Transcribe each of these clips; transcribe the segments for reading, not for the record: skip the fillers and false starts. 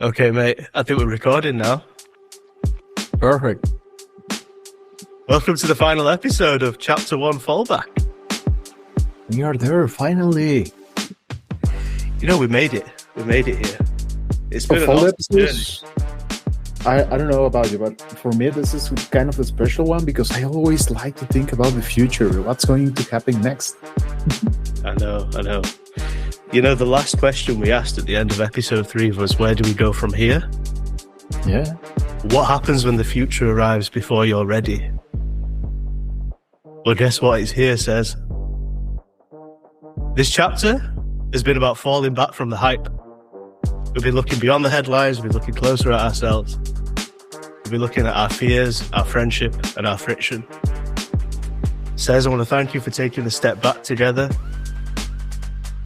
Okay, mate. I think we're recording now. Perfect. Welcome to the final episode of Chapter 1 Fallback. We are there, finally. You know, we made it. We made it here. It's been an Fall awesome journey. episodes. I don't know about you, but for me, this is kind of a special one because I always like to think about the future. What's going to happen next? I know. You know, the last question we asked at the end of episode 3 was, where do we go from here? Yeah. What happens when the future arrives before you're ready? Well, guess what? It's here, says. This chapter has been about falling back from the hype. We've been looking beyond the headlines, we've been looking closer at ourselves. We've been looking at our fears, our friendship, and our friction. Says, I want to thank you for taking a step back together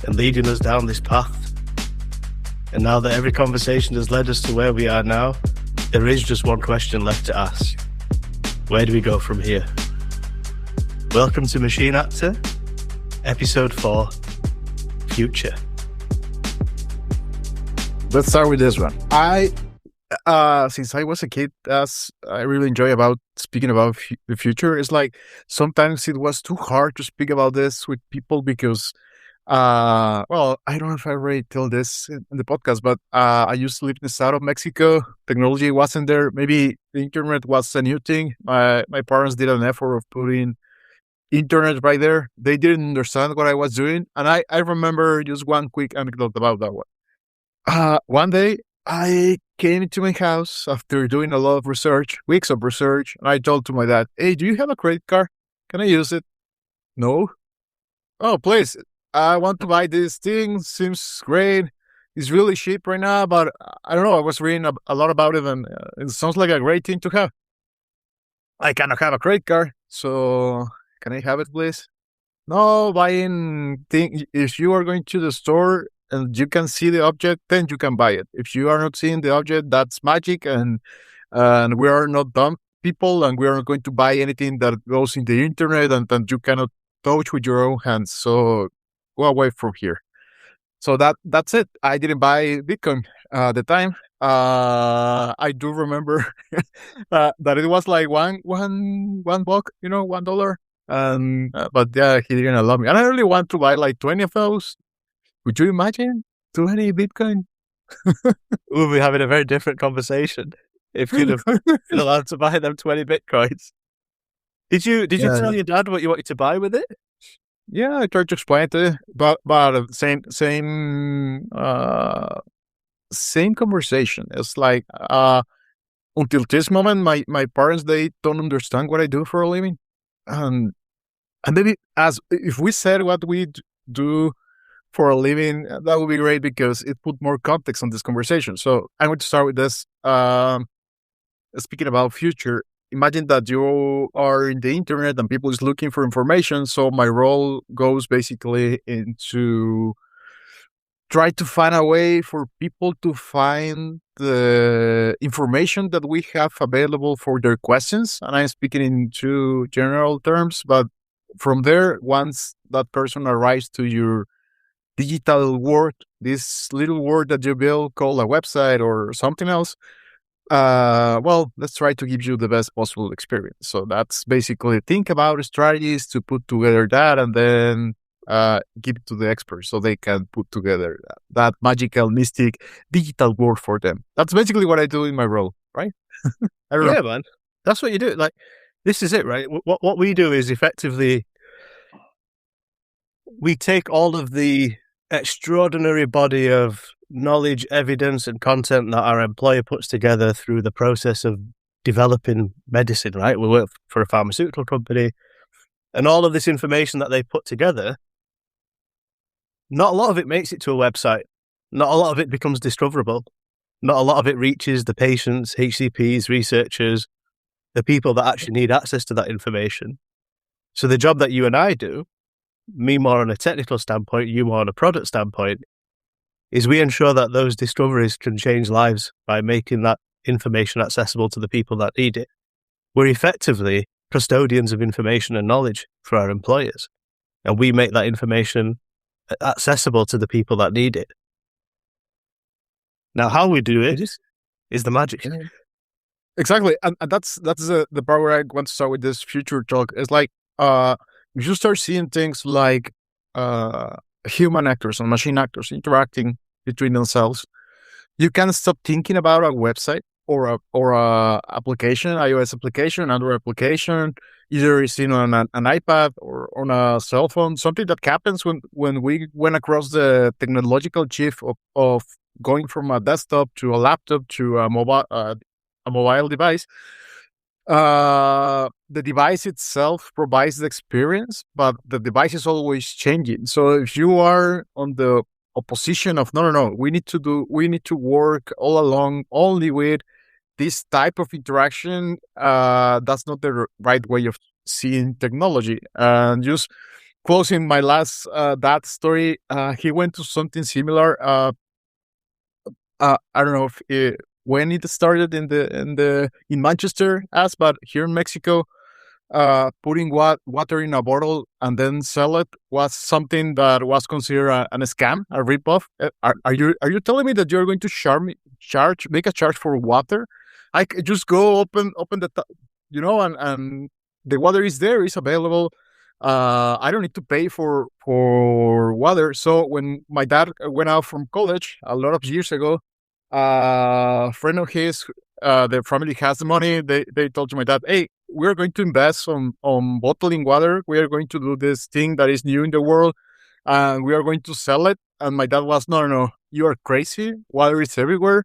and leading us down this path. And now that every conversation has led us to where we are now, there is just one question left to ask. Where do we go from here? Welcome to Machine Actor, Episode 4, Future. Let's start with this one. Since I was a kid, I really enjoy about speaking about the future. It's like sometimes it was too hard to speak about this with people because, I don't know if I already told this in the podcast, but I used to live in the south of Mexico. Technology wasn't there. Maybe the internet was a new thing. My parents did an effort of putting internet right there. They didn't understand what I was doing, and I remember just one quick anecdote about that one. One day, I came into my house after doing a lot of research, weeks of research, and I told to my dad, "Hey, do you have a credit card? Can I use it?" "No." "Oh, please, I want to buy this thing. Seems great. It's really cheap right now, but I don't know. I was reading a lot about it, and it sounds like a great thing to have." "I cannot have a credit card, so can I have it, please?" "No, buying thing. If you are going to the store and you can see the object, then you can buy it. If you are not seeing the object, that's magic, and we are not dumb people, and we are not going to buy anything that goes in the internet and that you cannot touch with your own hands. So go away from here." So that's it. I didn't buy Bitcoin at the time. I do remember that it was like one buck, $1. But yeah, he didn't allow me. And I really want to buy like 20 of those. Would you imagine 20 Bitcoin? We'll be having a very different conversation if you'd have been allowed to buy them 20 Bitcoins. Did you tell your dad what you wanted to buy with it? Yeah, I tried to explain to him, but same conversation. It's like until this moment, my parents, they don't understand what I do for a living, and maybe as if we said what we do for a living, that would be great because it put more context on this conversation. So I'm going to start with this. Speaking about future, imagine that you are in the internet and people is looking for information. So my role goes basically into try to find a way for people to find the information that we have available for their questions. And I'm speaking in two general terms, but from there, once that person arrives to your digital world, this little world that you build called a website or something else, let's try to give you the best possible experience. So that's basically think about strategies to put together that and then give it to the experts so they can put together that magical, mystic digital world for them. That's basically what I do in my role, right? I don't know. Man. That's what you do. Like, this is it, right? What we do is effectively we take all of the extraordinary body of knowledge, evidence, and content that our employer puts together through the process of developing medicine, right? We work for a pharmaceutical company, and all of this information that they put together, not a lot of it makes it to a website. Not a lot of it becomes discoverable. Not a lot of it reaches the patients, HCPs, researchers, the people that actually need access to that information. So the job that you and I do, me more on a technical standpoint, you more on a product standpoint, is we ensure that those discoveries can change lives by making that information accessible to the people that need it. We're effectively custodians of information and knowledge for our employers, and we make that information accessible to the people that need it. Now, how we do it is the magic. Yeah. Exactly, and that's the part where I want to start with this future talk. It's like if you start seeing things like uh, human actors and machine actors interacting between themselves, you can stop thinking about a website or a application, iOS application, Android application. Either it's on an iPad or on a cell phone. Something that happens when we went across the technological shift of going from a desktop to a laptop to a mobile device. The device itself provides the experience, but the device is always changing. So if you are on the opposition of no, we need to work all along only with this type of interaction, that's not the right way of seeing technology. And just closing my last that story, he went to something similar. I don't know if when it started in Manchester, as but here in Mexico, putting water in a bottle and then sell it was something that was considered a scam, a ripoff. Are you telling me that you're going to make a charge for water? Just go open and the water is there, is available. I don't need to pay for water. So when my dad went out from college a lot of years ago, a friend of his, their family has the money. They told my dad, "Hey, we're going to invest on bottling water. We are going to do this thing that is new in the world, and we are going to sell it." And my dad was, "No, you are crazy. Water is everywhere.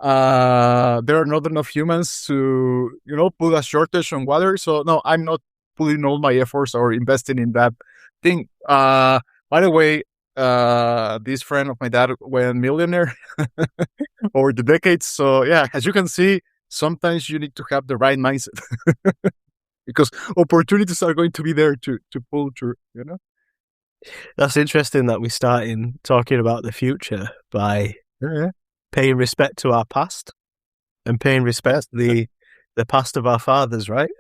There are not enough humans to put a shortage on water. So no, I'm not putting all my efforts or investing in that thing." By the way, this friend of my dad went millionaire over the decades. So yeah, as you can see, sometimes you need to have the right mindset because opportunities are going to be there to pull through. That's interesting that we start in talking about the future by paying respect to our past and paying respect to the past of our fathers, right?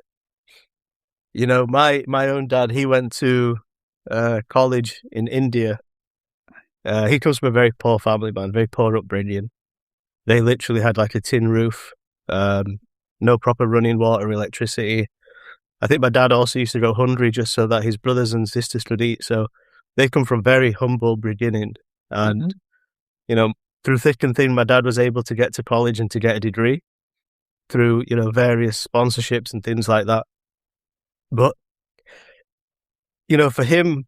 My own dad, he went to college in India. He comes from a very poor family, man, very poor upbringing. They literally had like a tin roof, no proper running water, electricity. I think my dad also used to go hungry just so that his brothers and sisters could eat. So they come from very humble beginning. And, through thick and thin, my dad was able to get to college and to get a degree through, various sponsorships and things like that. But, for him,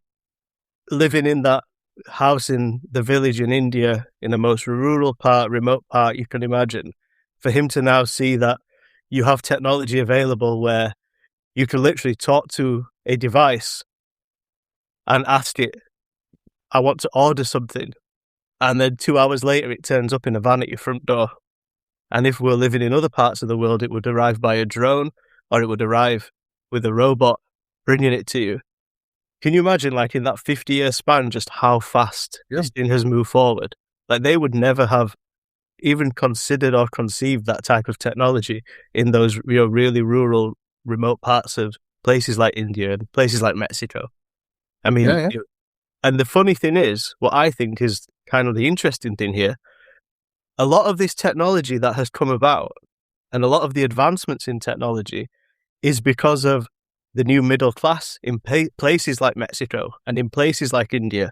living in that house in the village in India, in the most rural part, remote part you can imagine, for him to now see that you have technology available where you can literally talk to a device and ask it, "I want to order something." And then 2 hours later, it turns up in a van at your front door. And if we're living in other parts of the world, it would arrive by a drone or it would arrive with a robot bringing it to you. Can you imagine, like, in that 50-year span, just how fast this thing has moved forward? Like, they would never have even considered or conceived that type of technology in those really rural, remote parts of places like India and places like Mexico. I mean, and the funny thing is, what I think is kind of the interesting thing here, a lot of this technology that has come about and a lot of the advancements in technology is because of the new middle class in places like Mexico and in places like India,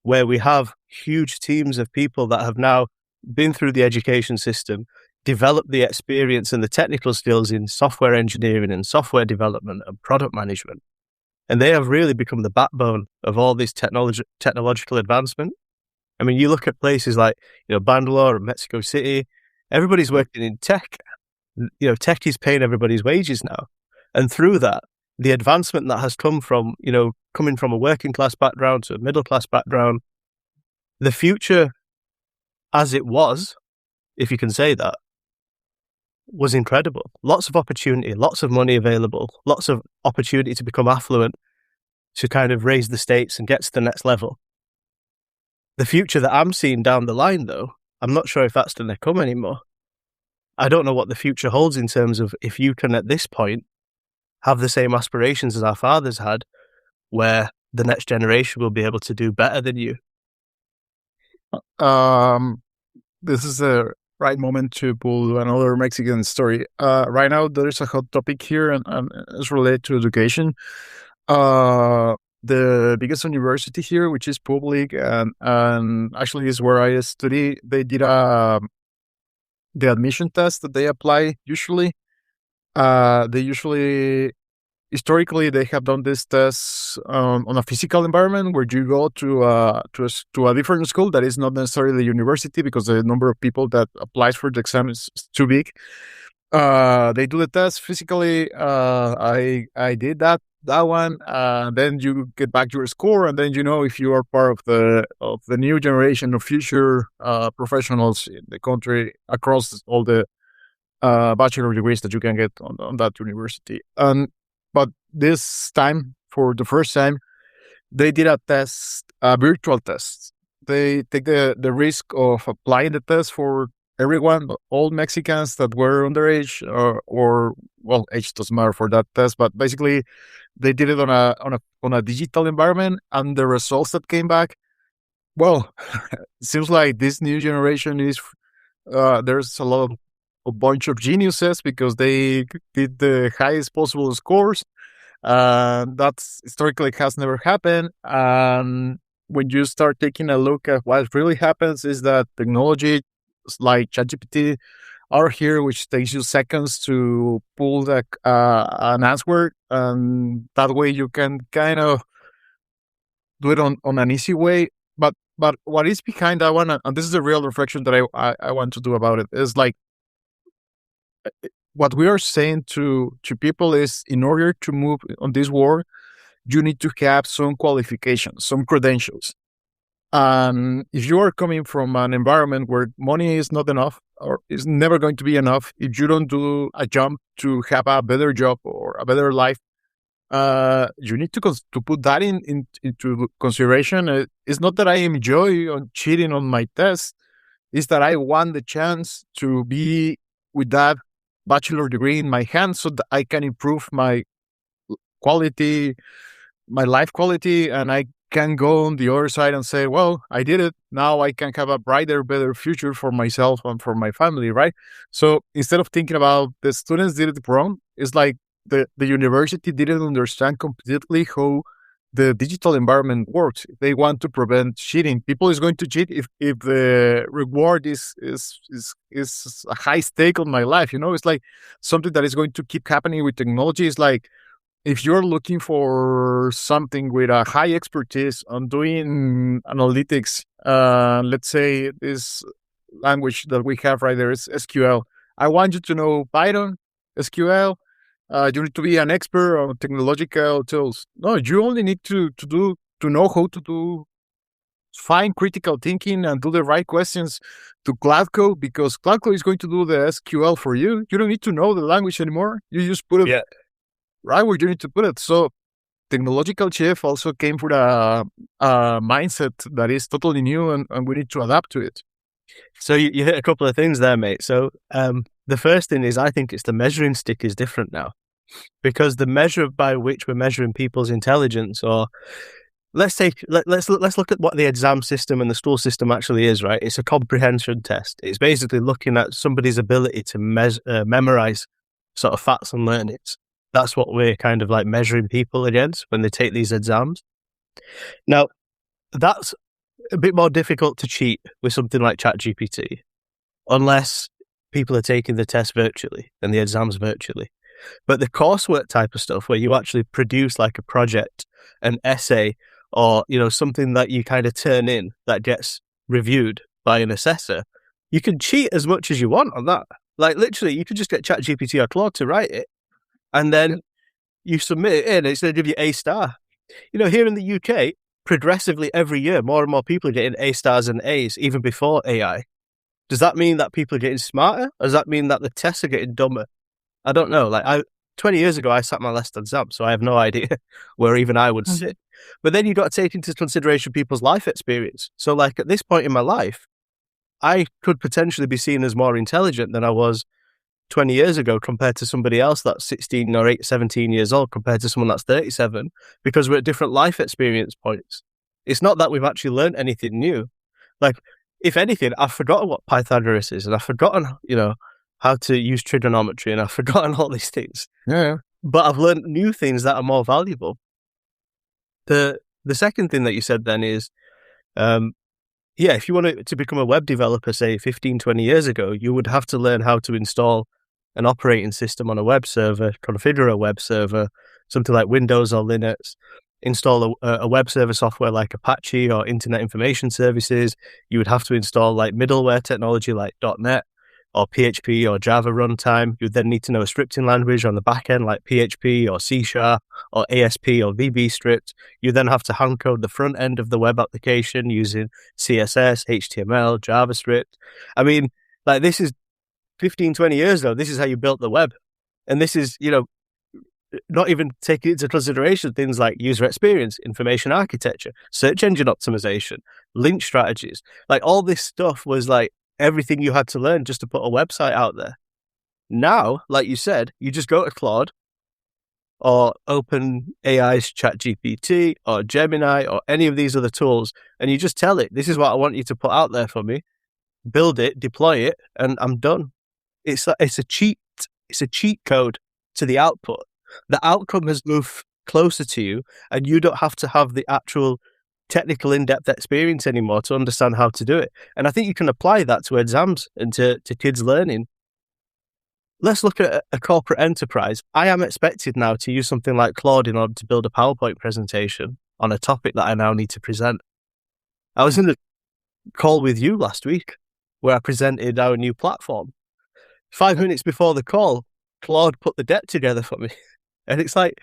where we have huge teams of people that have now been through the education system, developed the experience and the technical skills in software engineering and software development and product management. And they have really become the backbone of all this technological advancement. I mean, you look at places like, Bangalore and Mexico City, everybody's working in tech. Tech is paying everybody's wages now. And through that, the advancement that has come from, coming from a working class background to a middle class background, the future as it was, if you can say that, was incredible. Lots of opportunity, lots of money available, lots of opportunity to become affluent, to kind of raise the stakes and get to the next level. The future that I'm seeing down the line, though, I'm not sure if that's going to come anymore. I don't know what the future holds in terms of if you can, at this point, have the same aspirations as our fathers had, where the next generation will be able to do better than you. this is the right moment to pull another Mexican story. Right now, there's a hot topic here, and it's related to education. The biggest university here, which is public, and actually is where I study, they did the admission test that they apply usually. They usually historically they have done this test on a physical environment where you go to a different school that is not necessarily the university, because the number of people that applies for the exam is too big. They do the test physically. I did that one. Then you get back your score, and then you know if you are part of the new generation of future professionals in the country across all the bachelor degrees that you can get on that university. But this time, for the first time, they did a test, a virtual test. They take the risk of applying the test for everyone, all Mexicans that were underage, or well, age doesn't matter for that test. But basically, they did it on a digital environment, and the results that came back, well, it seems like this new generation is there's a bunch of geniuses because they did the highest possible scores. That's historically has never happened. When you start taking a look at what really happens, is that technology like ChatGPT are here, which takes you seconds to pull an answer, and that way you can kind of do it on an easy way. But what is behind that one, and this is a real reflection that I want to do about it, is like what we are saying to people is, in order to move on this world, you need to have some qualifications, some credentials. If you are coming from an environment where money is not enough or is never going to be enough, if you don't do a jump to have a better job or a better life, you need to put that into consideration. It's not that I enjoy on cheating on my test; it's that I want the chance to be with that bachelor degree in my hand, so that I can improve my quality, my life quality, and I can go on the other side and say, well, I did it. Now I can have a brighter, better future for myself and for my family, right? So instead of thinking about the students did it wrong, it's like the university didn't understand completely how the digital environment works. If they want to prevent cheating, people is going to cheat if the reward is a high stake on my life. You know, it's like something that is going to keep happening with technology. Is like, if you're looking for something with a high expertise on doing analytics, let's say this language that we have right there is SQL. I want you to know Python, SQL. You need to be an expert on technological tools. No, you only need to know how to do fine critical thinking and do the right questions to Cloud Code, because Cloud Code is going to do the SQL for you. You don't need to know the language anymore. You just put it right where you need to put it. So technological shift also came with a mindset that is totally new, and we need to adapt to it. So you hit a couple of things there, mate. So the first thing is, I think it's the measuring stick is different now, because the measure by which we're measuring people's intelligence, or let's look at what the exam system and the school system actually is, right? It's a comprehension test. It's basically looking at somebody's ability to memorize sort of facts and learnings. That's what we're kind of like measuring people against when they take these exams. Now, that's a bit more difficult to cheat with something like ChatGPT, unless people are taking the test virtually and the exams virtually. But the coursework type of stuff, where you actually produce like a project, an essay, or something that you kind of turn in that gets reviewed by an assessor, you can cheat as much as you want on that. Like literally, you could just get ChatGPT or Claude to write it, and then you submit it in, and it's going to give you A star. Here in the UK, progressively every year, more and more people are getting A stars and A's, even before AI. Does that mean that people are getting smarter? Or does that mean that the tests are getting dumber? I don't know. 20 years ago, I sat my last exam, so I have no idea where even I would sit. But then you've got to take into consideration people's life experience. So like at this point in my life, I could potentially be seen as more intelligent than I was 20 years ago compared to somebody else that's 16 or 17 years old compared to someone that's 37, because we're at different life experience points. It's not that we've actually learned anything new. Like if anything, I've forgotten what Pythagoras is, and I've forgotten, how to use trigonometry, and I've forgotten all these things. Yeah. But I've learned new things that are more valuable. The second thing that you said then is, if you want to become a web developer, say 15, 20 years ago, you would have to learn how to install an operating system on a web server, configure a web server, something like Windows or Linux, install a web server software like Apache or Internet Information Services. You would have to install like middleware technology like .NET or PHP or Java runtime. You'd then need to know a scripting language on the back end like PHP or C# or ASP or VB-script. You then have to handcode the front end of the web application using CSS, HTML, JavaScript. I mean, like this is 15, 20 years ago. This is how you built the web. And this is, not even taking into consideration things like user experience, information architecture, search engine optimization, link strategies. Like all this stuff was like everything you had to learn just to put a website out there. Now, like you said, you just go to Claude or OpenAI's ChatGPT or Gemini or any of these other tools, and you just tell it, this is what I want you to put out there for me. Build it, deploy it, and I'm done. It's a cheat code to the output. The outcome has moved closer to you, and you don't have to have the actual technical in-depth experience anymore to understand how to do it. And I think you can apply that to exams and to kids learning. Let's look at a corporate enterprise. I am expected now to use something like Claude in order to build a PowerPoint presentation on a topic that I now need to present. I was in a call with you last week where I presented our new platform. 5 minutes before the call, Claude put the deck together for me. And it's like,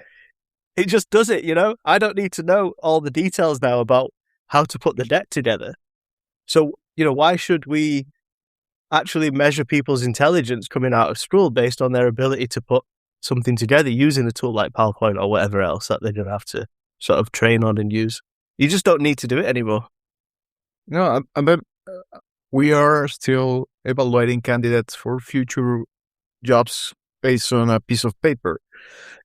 it just does it, I don't need to know all the details now about how to put the deck together. So, why should we actually measure people's intelligence coming out of school based on their ability to put something together using a tool like PowerPoint or whatever else that they're going to have to sort of train on and use? You just don't need to do it anymore. No, and then we are still evaluating candidates for future jobs based on a piece of paper.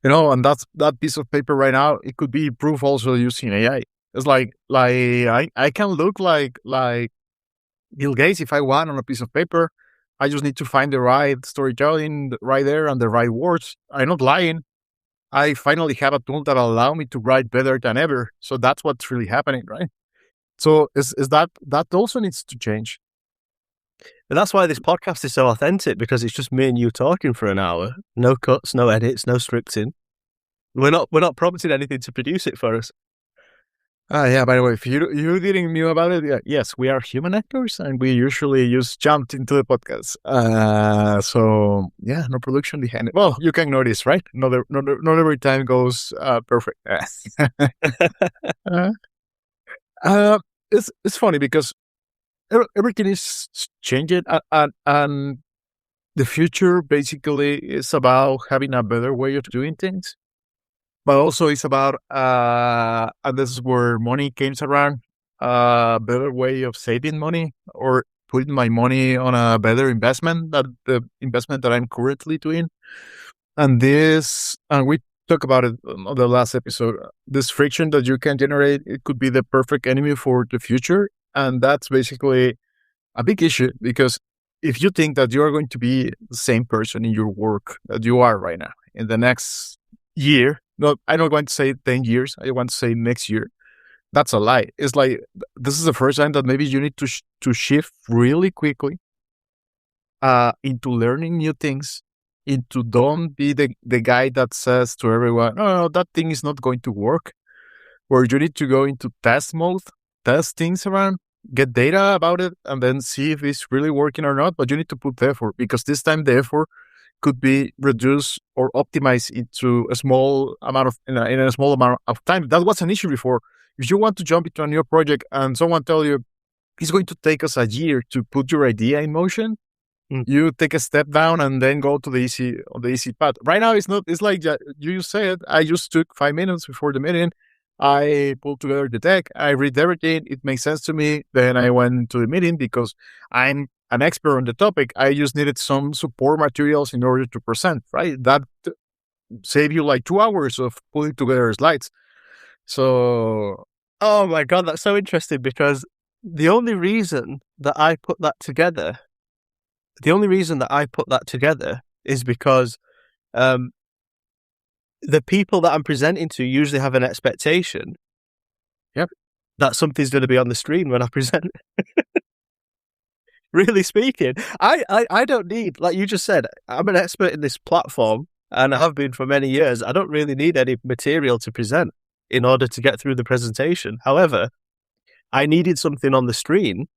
And that piece of paper right now, it could be improved also using AI. It's like I can look like Bill Gates if I want on a piece of paper. I just need to find the right storytelling right there and the right words. I'm not lying. I finally have a tool that allow me to write better than ever. So that's what's really happening, right? So is that also needs to change. And that's why this podcast is so authentic, because it's just me and you talking for an hour. No cuts, no edits, no scripting. We're not prompting anything to produce it for us. Yeah, by the way, if you didn't know about it, yes, we are human actors and we usually just jumped into the podcast. So yeah, no production behind it. Well, you can notice, right? Not every time goes perfect. It's funny because everything is changing, and the future basically is about having a better way of doing things, but also it's about and this is where money comes around, a better way of saving money or putting my money on a better investment than the investment that I'm currently doing. And we talked about it on the last episode. This friction that you can generate, it could be the perfect enemy for the future. And that's basically a big issue, because if you think that you're going to be the same person in your work that you are right now in the next year, no, I don't want to say 10 years, I want to say next year, that's a lie. It's like, this is the first time that maybe you need to shift really quickly into learning new things, into don't be the guy that says to everyone, no, that thing is not going to work, where you need to go into test mode, test things around, get data about it, and then see if it's really working or not. But you need to put the effort, because this time the effort could be reduced or optimized into a small amount of in a small amount of time. That was an issue before. If you want to jump into a new project and someone tell you it's going to take us a year to put your idea in motion, you take a step down and then go to the easy path. Right now, it's not. It's like you said. I just took 5 minutes before the meeting. I pulled together the deck. I read everything. It makes sense to me. Then I went to the meeting because I'm an expert on the topic. I just needed some support materials in order to present, right? That saved you like 2 hours of putting together slides. So, oh my God, that's so interesting, because the only reason that I put that together, is because um, the people that I'm presenting to usually have an expectation Yep. that something's going to be on the screen when I present. Really speaking, I don't need, like you just said, I'm an expert in this platform and I have been for many years. I don't really need any material to present in order to get through the presentation. However, I needed something on the screen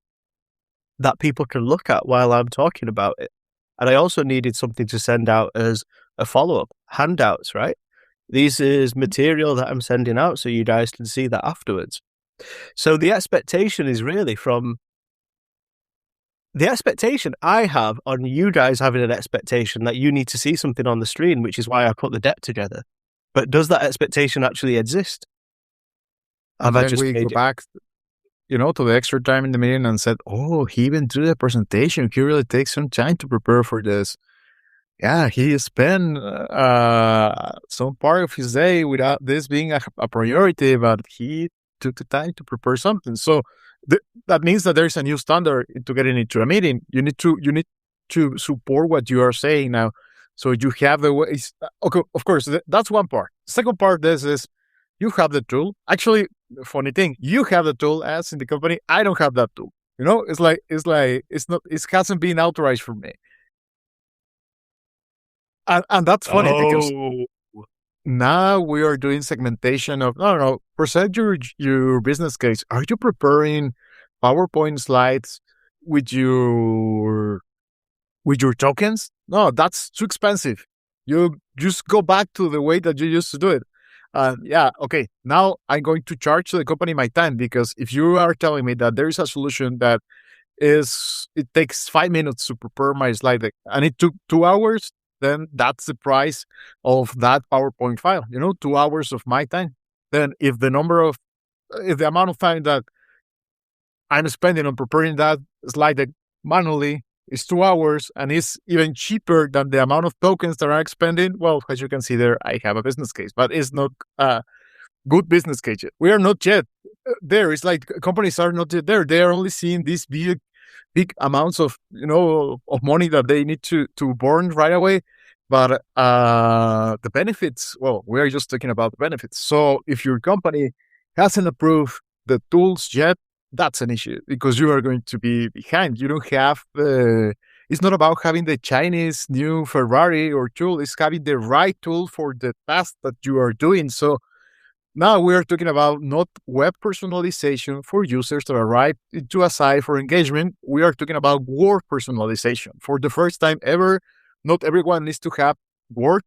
that people can look at while I'm talking about it. And I also needed something to send out as a follow-up, handouts, right? This is material that I'm sending out so you guys can see that afterwards. So the expectation is really from the expectation I have on you guys having an expectation that you need to see something on the screen, which is why I put the deck together. But does that expectation actually exist? Have And I then just we go made it? back, to the extra time in the meeting and said, oh, he even through the presentation, he really takes some time to prepare for this. Yeah, he spent some part of his day without this being a priority, but he took the time to prepare something. So that means that there's a new standard to getting into a meeting. You need to support what you are saying now. So you have the ways. Okay, of course, that's one part. Second part, this is you have the tool. Actually, funny thing, you have the tool as in the company. I don't have that tool. It's not. It hasn't been authorized for me. And that's funny because Oh, now we are doing segmentation of, no, present your business case. Are you preparing PowerPoint slides with your tokens? No, that's too expensive. You just go back to the way that you used to do it. Yeah, okay. Now I'm going to charge the company my time, because if you are telling me that there is a solution that it takes 5 minutes to prepare my slide deck and it took 2 hours, then that's the price of that PowerPoint file, 2 hours of my time. Then if the amount of time that I'm spending on preparing that slide deck manually is 2 hours and is even cheaper than the amount of tokens that I'm spending, well, as you can see there, I have a business case, but it's not a good business case yet. We are not yet there. It's like companies are not yet there. They are only seeing these big amounts of of money that they need to burn right away. But the benefits, well, we are just talking about the benefits. So if your company hasn't approved the tools yet, that's an issue, because you are going to be behind. You don't have it's not about having the Chinese new Ferrari or tool. It's having the right tool for the task that you are doing. So now we are talking about not web personalization for users that arrive to a site for engagement. We are talking about word personalization. For the first time ever, not everyone needs to have Word,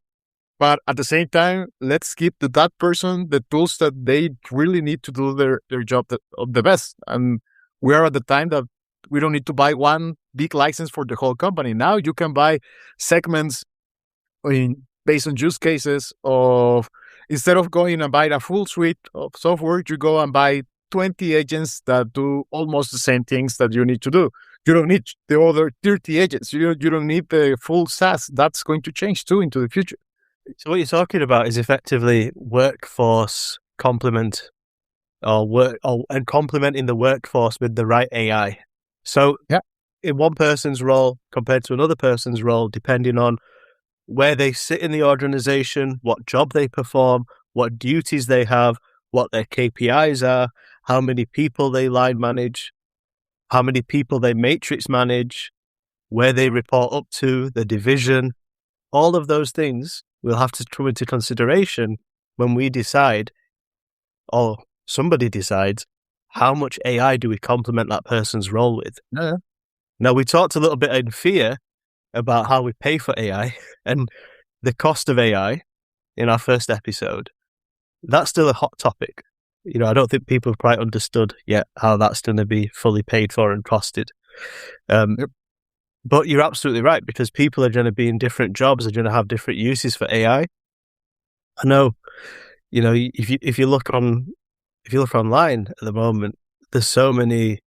but at the same time, let's give to that person the tools that they really need to do their job of the best. And we are at the time that we don't need to buy one big license for the whole company. Now you can buy segments based on use cases of, instead of going and buy a full suite of software, you go and buy 20 agents that do almost the same things that you need to do. You don't need the other 30 agents. You don't need the full SaaS. That's going to change too into the future. so what you're talking about is effectively workforce complement, and complementing the workforce with the right AI. So Yeah. in one person's role compared to another person's role, depending on where they sit in the organization, what job they perform, what duties they have, what their KPIs are, how many people they line manage, how many people they matrix manage, where they report up to, the division. All of those things will have to come into consideration when we decide, or somebody decides, how much AI do we complement that person's role with. Yeah. Now, we talked a little bit in fear about how we pay for AI and the cost of AI in our first episode. That's still a hot topic. I don't think people have quite understood yet how that's going to be fully paid for and costed. Yep. But you're absolutely right, because people are going to be in different jobs, are going to have different uses for AI. I know, if you look online at the moment, there's so many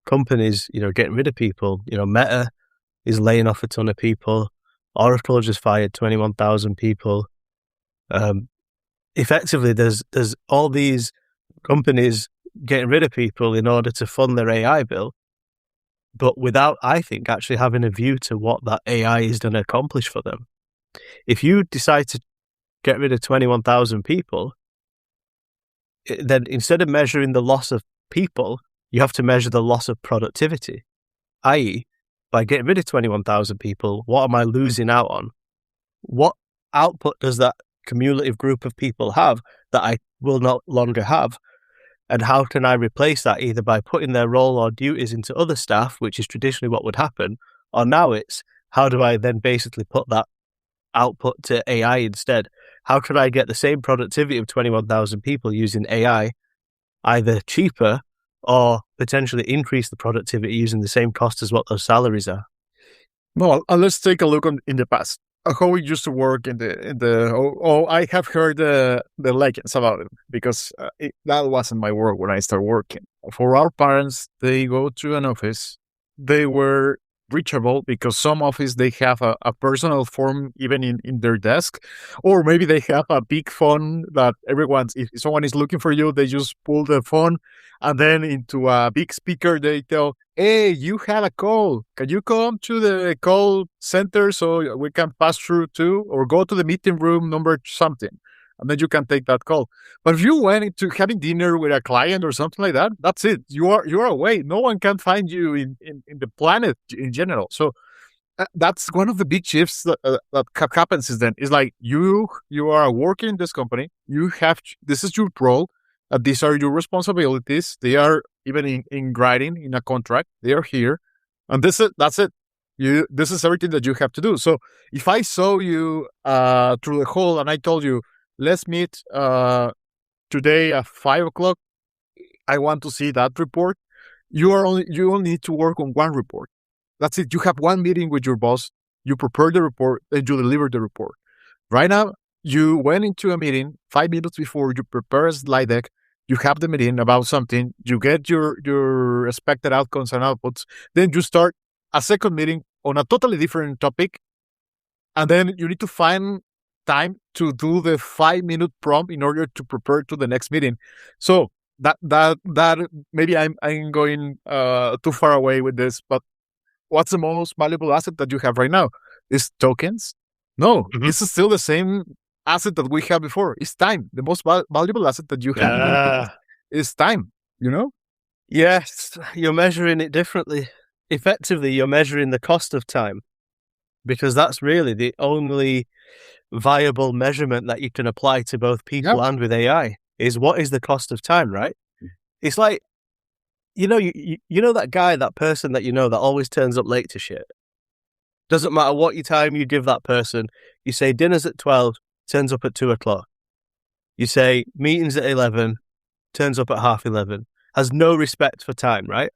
companies, getting rid of people. Meta is laying off a ton of people. Oracle just fired 21,000 people. Effectively, there's all these companies getting rid of people in order to fund their AI bill, but without, I think, actually having a view to what that AI is going to accomplish for them. If you decide to get rid of 21,000 people, then instead of measuring the loss of people, you have to measure the loss of productivity, i.e., by getting rid of 21,000 people, what am I losing out on? What output does that cumulative group of people have that I will no longer have? And how can I replace that, either by putting their role or duties into other staff, which is traditionally what would happen, or now it's how do I then basically put that output to AI instead? How could I get the same productivity of 21,000 people using AI, either cheaper or potentially increase the productivity using the same cost as what those salaries are? Well, let's take a look in the past. How we used to work in the. I have heard the legends about it because that wasn't my work when I started working. For our parents, they go to an office. They were reachable because some office they have a personal phone even in their desk, or maybe they have a big phone that if someone is looking for you, they just pull the phone and then into a big speaker they tell, hey, you had a call, can you come to the call center so we can pass through too, or go to the meeting room number something, and then you can take that call. But if you went into having dinner with a client or something like that, that's it. You're away. No one can find you in the planet in general. So that's one of the big shifts that happens is then. It's like you are working in this company. This is your role. These are your responsibilities. They are even in writing in a contract. They are here, and that's it. This is everything that you have to do. So if I saw you through the hall and I told you, let's meet today at 5:00. I want to see that report. You only need to work on one report. That's it. You have one meeting with your boss. You prepare the report and you deliver the report. Right now, you went into a meeting 5 minutes before. You prepare a slide deck. You have the meeting about something. You get your expected outcomes and outputs. Then you start a second meeting on a totally different topic. And then you need to find time to do the 5-minute prompt in order to prepare to the next meeting. So that maybe I'm going too far away with this, but what's the most valuable asset that you have right now? Is tokens? No, It's still the same asset that we had before. It's time. The most valuable asset that you have is time, Yes, you're measuring it differently. Effectively, you're measuring the cost of time, because that's really the only viable measurement that you can apply to both people and with AI, is what is the cost of time, right? It's like, you know that person that that always turns up late to shit. Doesn't matter what time you give that person. You say dinner's at 12, turns up at 2:00. You say meeting's at 11, turns up at 11:30. Has no respect for time, right?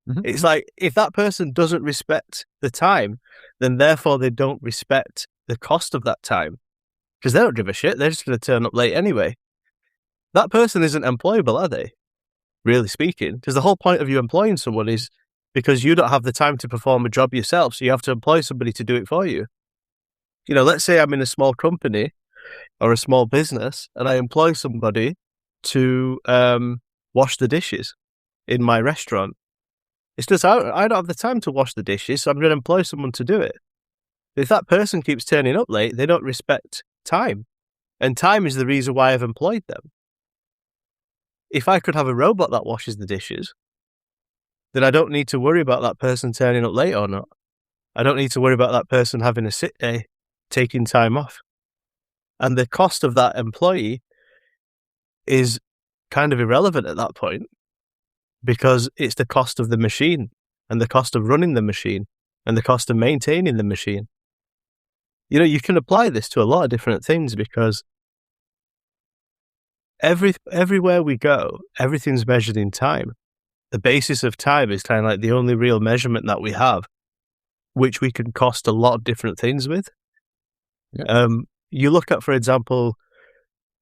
Mm-hmm. It's like, if that person doesn't respect the time, then therefore they don't respect the cost of that time, because they don't give a shit. They're just going to turn up late anyway. That person isn't employable, are they? Really speaking, because the whole point of you employing someone is because you don't have the time to perform a job yourself, so you have to employ somebody to do it for you. Let's say I'm in a small company or a small business and I employ somebody to wash the dishes in my restaurant. It's just I don't have the time to wash the dishes, so I'm going to employ someone to do it. If that person keeps turning up late, they don't respect time. And time is the reason why I've employed them. If I could have a robot that washes the dishes, then I don't need to worry about that person turning up late or not. I don't need to worry about that person having a sick day, taking time off. And the cost of that employee is kind of irrelevant at that point, because it's the cost of the machine and the cost of running the machine and the cost of maintaining the machine. You can apply this to a lot of different things, because everywhere we go, everything's measured in time. The basis of time is kind of like the only real measurement that we have, which we can cost a lot of different things with. Yeah. You look at, for example,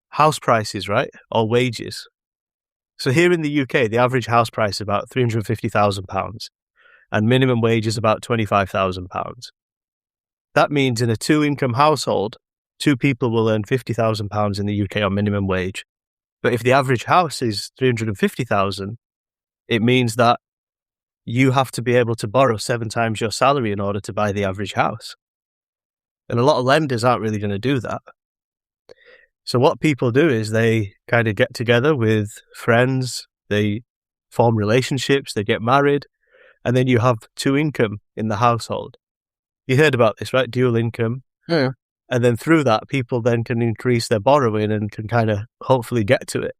house prices, right? Or wages. So here in the UK, the average house price is about £350,000 and minimum wage is about £25,000. That means in a 2-income household, 2 people will earn £50,000 in the UK on minimum wage. But if the average house is 350,000, it means that you have to be able to borrow 7 times your salary in order to buy the average house. And a lot of lenders aren't really going to do that. So what people do is they kind of get together with friends, they form relationships, they get married, and then you have 2 income in the household. You heard about this, right? Dual income. Yeah. And then through that, people then can increase their borrowing and can kind of hopefully get to it.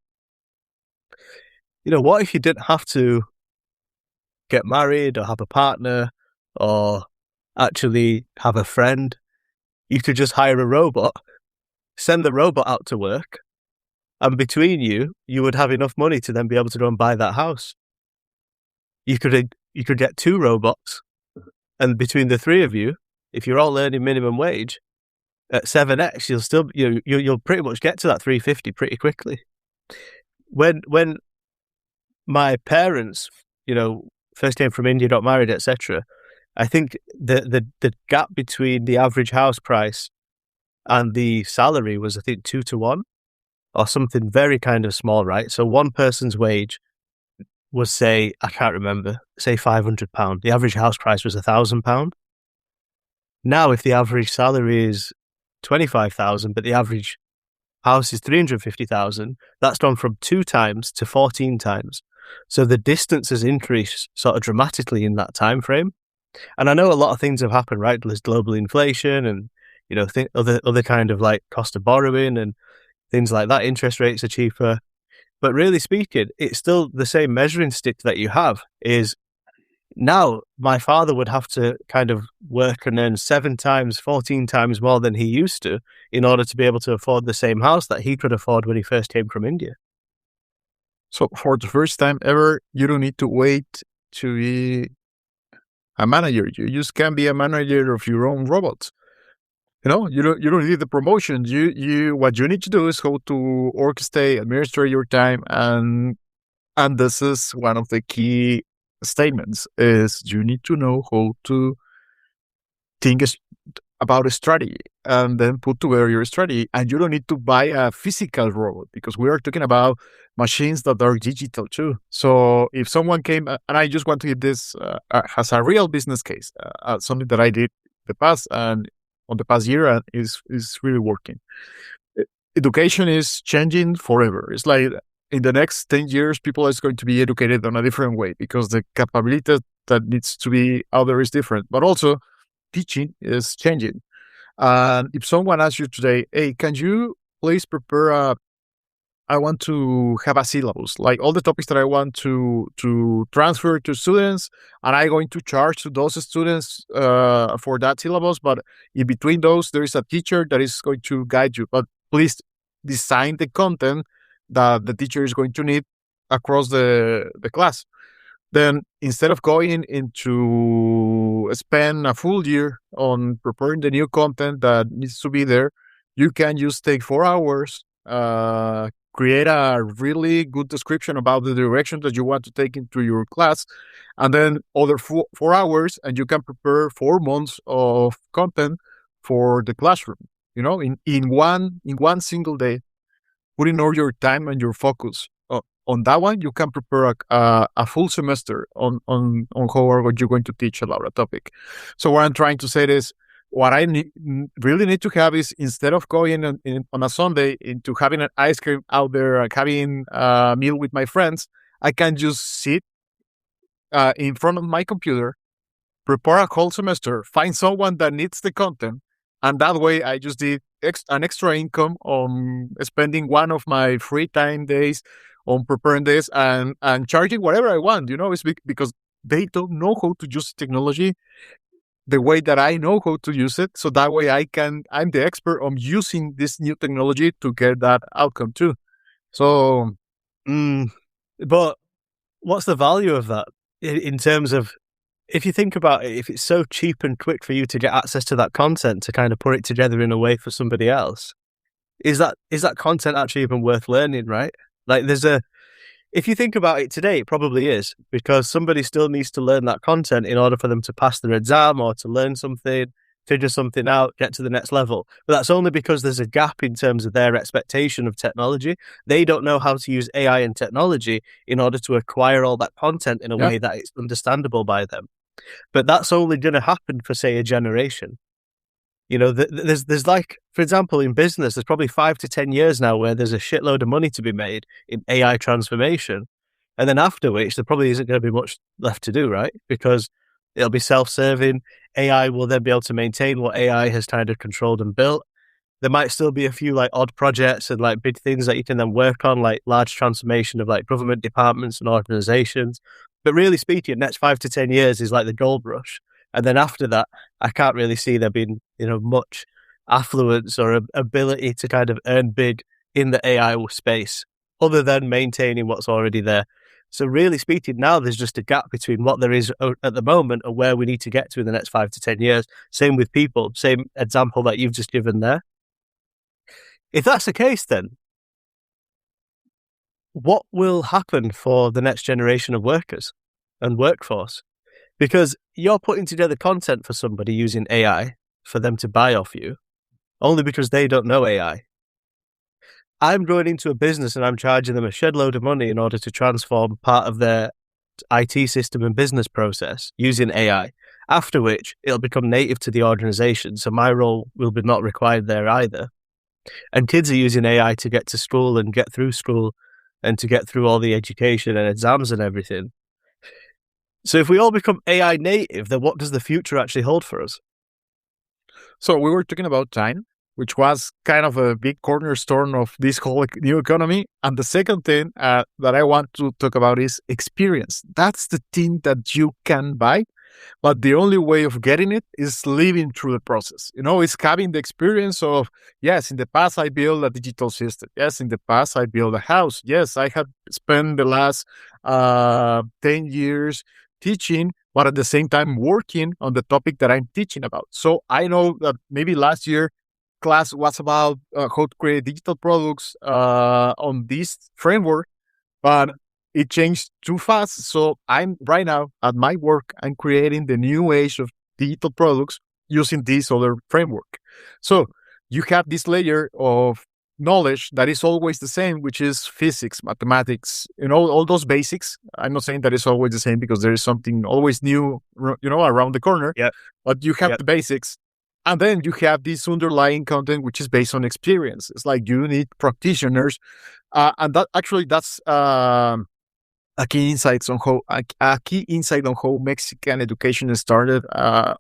What if you didn't have to get married or have a partner or actually have a friend? You could just hire a robot, send the robot out to work, and between you would have enough money to then be able to go and buy that house. You could get 2 robots, and between the 3 of you, if you're all earning minimum wage at 7x, you'll pretty much get to that 350 pretty quickly. When my parents, first came from India, got married, etc., I think the gap between the average house price and the salary was, I think, 2 to 1 or something very kind of small, right? So one person's wage was, say, I can't remember, say £500. The average house price was £1,000. Now, if the average salary is 25,000, but the average house is 350,000, that's gone from 2 times to 14 times. So the distance has increased sort of dramatically in that time frame. And I know a lot of things have happened, right? There's global inflation and, other kind of like cost of borrowing and things like that. Interest rates are cheaper. But really speaking, it's still the same measuring stick that you have. Is now my father would have to kind of work and earn 7 times, 14 times more than he used to in order to be able to afford the same house that he could afford when he first came from India. So for the first time ever, you don't need to wait to be a manager. You just can be a manager of your own robots. You don't need the promotion. What you need to do is how to orchestrate, administer your time, and this is one of the key statements: is you need to know how to think about a strategy and then put together your strategy. And you don't need to buy a physical robot because we are talking about machines that are digital too. So if someone came, and I just want to give this as a real business case, something that I did in the past and on the past year and is really working. Education is changing forever. It's like in the next 10 years, people are going to be educated on a different way because the capability that needs to be out there is different. But also, teaching is changing. And if someone asks you today, hey, can you please prepare I want to have a syllabus, like all the topics that I want to transfer to students, and I'm going to charge to those students for that syllabus. But in between those, there is a teacher that is going to guide you. But please design the content that the teacher is going to need across the class. Then instead of going into spend a full year on preparing the new content that needs to be there, you can just take 4 hours, create a really good description about the direction that you want to take into your class, and then other 4 hours, and you can prepare 4 months of content for the classroom. In one single day, putting all your time and your focus on that one, you can prepare a full semester on how are you going to teach about a topic. So what I'm trying to say is, what I really need to have is, instead of going on a Sunday into having an ice cream out there and having a meal with my friends, I can just sit in front of my computer, prepare a whole semester, find someone that needs the content, and that way I just did an extra income on spending one of my free time days on preparing this and charging whatever I want. It's because they don't know how to use technology the way that I know how to use it. So that way I'm the expert on using this new technology to get that outcome too. So, but what's the value of that in terms of, if you think about it, if it's so cheap and quick for you to get access to that content to kind of put it together in a way for somebody else, is that content actually even worth learning, right? Like if you think about it today, it probably is, because somebody still needs to learn that content in order for them to pass their exam or to learn something. figure something out, get to the next level. But that's only because there's a gap in terms of their expectation of technology. They don't know how to use AI and technology in order to acquire all that content in a Yeah. way that it's understandable by them. But that's only going to happen for, say, a generation. You know, there's like, for example, in business, there's probably 5 to 10 years now where there's a shitload of money to be made in AI transformation. And then after which, there probably isn't going to be much left to do, right? Because it'll be self-serving. AI will then be able to maintain what AI has kind of controlled and built. There might still be a few like odd projects and like big things that you can then work on, like large transformation of like government departments and organizations. But really speaking, next 5 to 10 years is like the gold rush. And then after that, I can't really see there being, much affluence or ability to kind of earn big in the AI space, other than maintaining what's already there. So really speaking, now there's just a gap between what there is at the moment and where we need to get to in the next 5 to 10 years. Same with people, same example that you've just given there. If that's the case, then what will happen for the next generation of workers and workforce? Because you're putting together content for somebody using AI for them to buy off you, only because they don't know AI. I'm going into a business and I'm charging them a shed load of money in order to transform part of their IT system and business process using AI, after which it'll become native to the organization. So my role will be not required there either. And kids are using AI to get to school and get through school and to get through all the education and exams and everything. So if we all become AI native, then what does the future actually hold for us? So we were talking about time, which was kind of a big cornerstone of this whole new economy. And the second thing that I want to talk about is experience. That's the thing that you can buy, but the only way of getting it is living through the process. It's having the experience of, yes, in the past I built a digital system. Yes, in the past I built a house. Yes, I have spent the last 10 years teaching, but at the same time working on the topic that I'm teaching about. So I know that maybe last year class was about how to create digital products on this framework, but it changed too fast. So I'm right now at my work, I'm creating the new age of digital products using this other framework. So you have this layer of knowledge that is always the same, which is physics, mathematics, all those basics. I'm not saying that it's always the same because there is something always new, around the corner. Yeah. But you have the basics. And then you have this underlying content, which is based on experience. It's like you need practitioners. And that's a key insight on how Mexican education started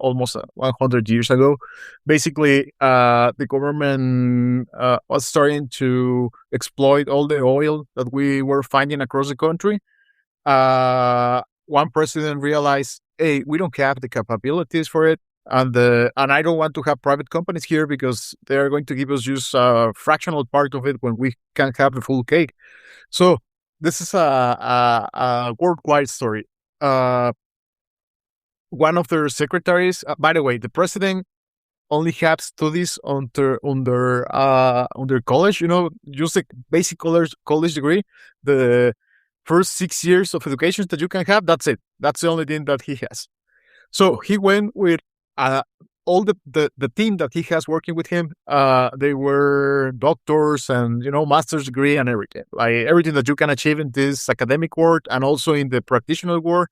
almost 100 years ago. Basically, the government was starting to exploit all the oil that we were finding across the country. One president realized, hey, we don't have the capabilities for it. And I don't want to have private companies here because they are going to give us just a fractional part of it when we can have the full cake. So this is a worldwide story. One of their secretaries, by the way, the president only have studies under college. Just a basic college degree. The first 6 years of education that you can have, that's it. That's the only thing that he has. So he went with all the team that he has working with him. They were doctors and master's degree and everything, like everything that you can achieve in this academic world and also in the practitioner world,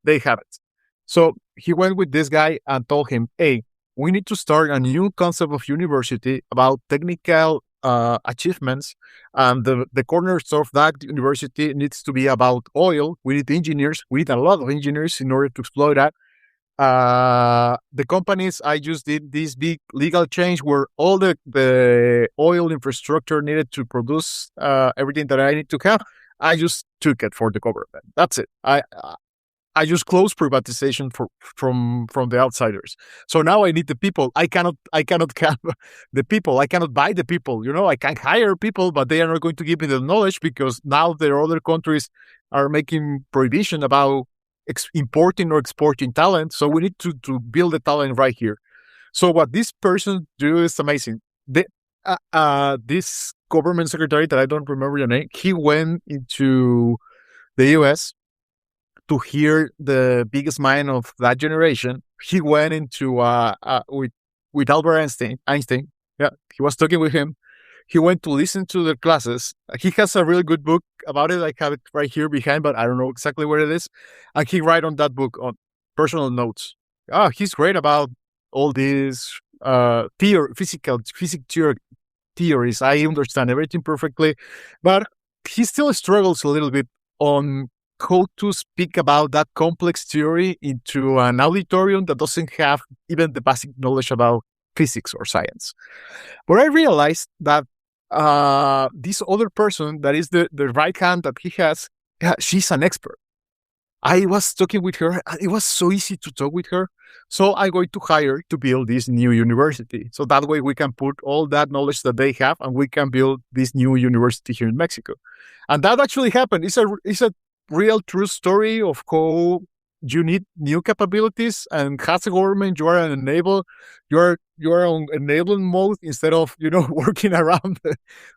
they have it. So he went with this guy and told him, hey, we need to start a new concept of university about technical achievements, and the cornerstone of that university needs to be about oil. We need engineers. We need a lot of engineers in order to exploit that. The companies, I just did this big legal change where all the oil infrastructure needed to produce everything that I need to have. I just took it for the government. That's it. I just closed privatization from the outsiders. So now I need the people. I cannot have the people. I cannot buy the people. I can hire people, but they are not going to give me the knowledge because now there are other countries are making prohibition about importing or exporting talent. So we need to build the talent right here. So what this person do is amazing. This government secretary that I don't remember the name, he went into the US to hear the biggest mind of that generation. He went into with with Albert Einstein. Einstein, yeah, he was talking with him. He went to listen to the classes. He has a really good book about it. I have it right here behind, but I don't know exactly where it is. And he write on that book on personal notes. He's great about all these theories. I understand everything perfectly, but he still struggles a little bit on how to speak about that complex theory into an auditorium that doesn't have even the basic knowledge about physics or science. But I realized that this other person that is the right hand that he has, yeah, she's an expert. I was talking with her. It was so easy to talk with her. So I'm going to hire to build this new university. So that way we can put all that knowledge that they have and we can build this new university here in Mexico. And that actually happened. It's a real true story of how you need new capabilities, and as a government, you are on enabling mode instead of working around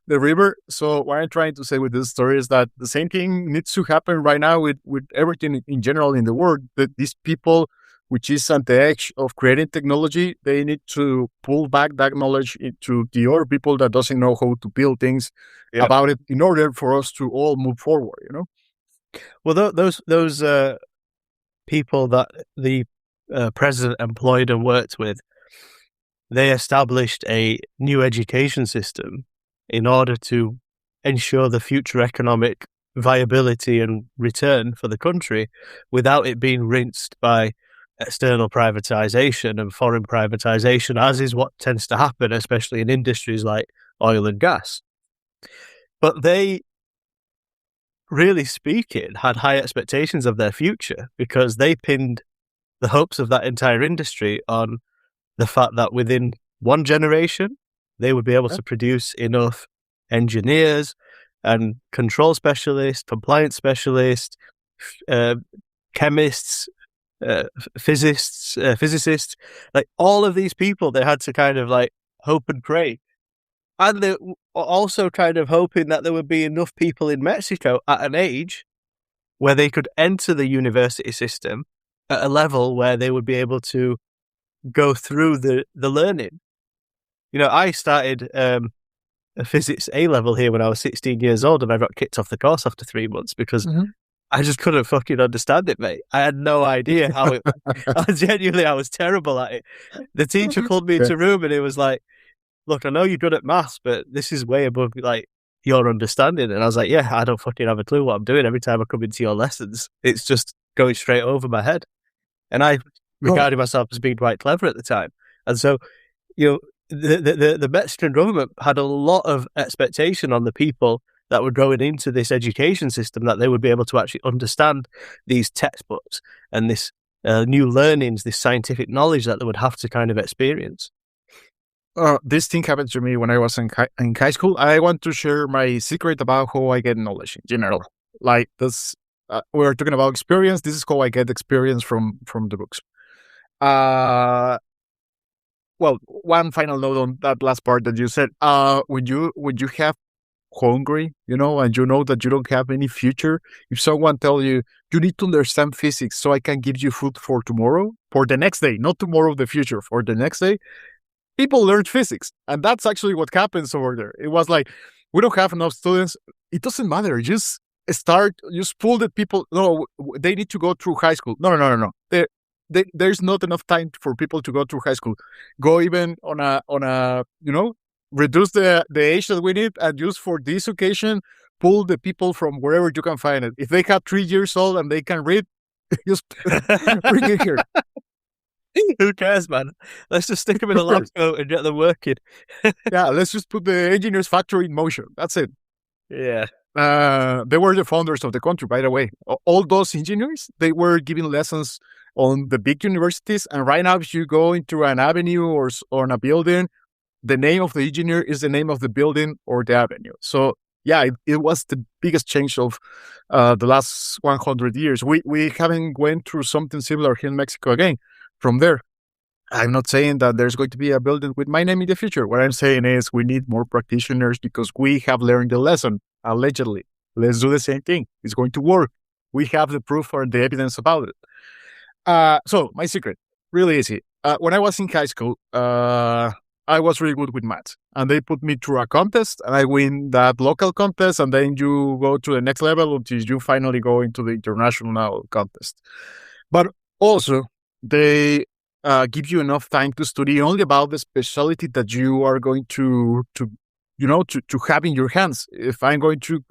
the river. So what I'm trying to say with this story is that the same thing needs to happen right now with everything in general in the world. That these people, which is at the edge of creating technology, they need to pull back that knowledge into the other people that doesn't know how to build things about it in order for us to all move forward. Well, those people that the president employed and worked with, they established a new education system in order to ensure the future economic viability and return for the country without it being rinsed by external privatization and foreign privatization, as is what tends to happen, especially in industries like oil and gas. But they, really speaking, had high expectations of their future because they pinned the hopes of that entire industry on the fact that within one generation, they would be able to produce enough engineers and control specialists, compliance specialists, chemists, physicists, like all of these people, they had to kind of like hope and pray. And they were also kind of hoping that there would be enough people in Mexico at an age where they could enter the university system at a level where they would be able to go through the learning. I started a physics A-level here when I was 16 years old, and I got kicked off the course after 3 months because I just couldn't fucking understand it, mate. I had no idea how it... I was terrible at it. The teacher called me into a room and it was like, look, I know you're good at maths, but this is way above like your understanding. And I was like, yeah, I don't fucking have a clue what I'm doing. Every time I come into your lessons, it's just going straight over my head. And I regarded myself as being quite clever at the time. And so, the Mexican government had a lot of expectation on the people that were going into this education system, that they would be able to actually understand these textbooks and this new learnings, this scientific knowledge that they would have to kind of experience. This thing happened to me when I was in high school. I want to share my secret about how I get knowledge in general. Like this, we're talking about experience. This is how I get experience from the books. Well, one final note on that last part that you said. When you have hungry, and you know that you don't have any future, if someone tell you need to understand physics so I can give you food for tomorrow, for the next day, not tomorrow, the future, for the next day. People learned physics, and that's actually what happens over there. It was like, we don't have enough students. It doesn't matter. Just pull the people. No, they need to go through high school. No. There's not enough time for people to go through high school. Go even on a reduce the age that we need, and just for this occasion, pull the people from wherever you can find it. If they have 3 years old and they can read, just bring it here. Who cares, man? Let's just stick them in a lab coat and get them working. Yeah, let's just put the engineers factory in motion. That's it. Yeah. They were the founders of the country, by the way. All those engineers, they were giving lessons on the big universities. And right now, if you go into an avenue or on a building, the name of the engineer is the name of the building or the avenue. So yeah, it was the biggest change of the last 100 years. We haven't went through something similar here in Mexico again. From there, I'm not saying that there's going to be a building with my name in the future. What I'm saying is we need more practitioners because we have learned the lesson, allegedly. Let's do the same thing. It's going to work. We have the proof or the evidence about it. So my secret, really easy. when I was in high school, I was really good with maths, and they put me through a contest, and I win that local contest, and then you go to the next level until you finally go into the international contest. But also, they give you enough time to study only about the specialty that you are going to have in your hands. If I'm going to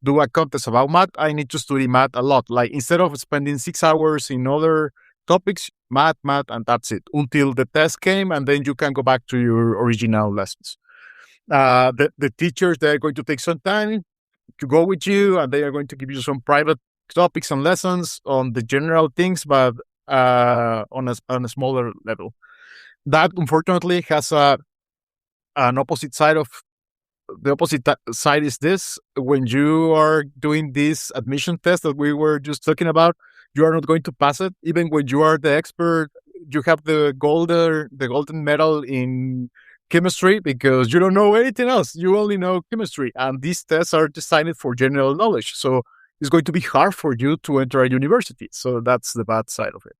do a contest about math, I need to study math a lot. Like instead of spending 6 hours in other topics, math, and that's it until the test came, and then you can go back to your original lessons. The teachers, they're going to take some time to go with you, and they are going to give you some private topics and lessons on the general things, but on a smaller level. That unfortunately has an opposite side of the opposite side is this: when you are doing this admission test that we were just talking about, you are not going to pass it even when you are the expert. You have the golden medal in chemistry because you don't know anything else. You only know chemistry, and these tests are designed for general knowledge, so it's going to be hard for you to enter a university. So that's the bad side of it.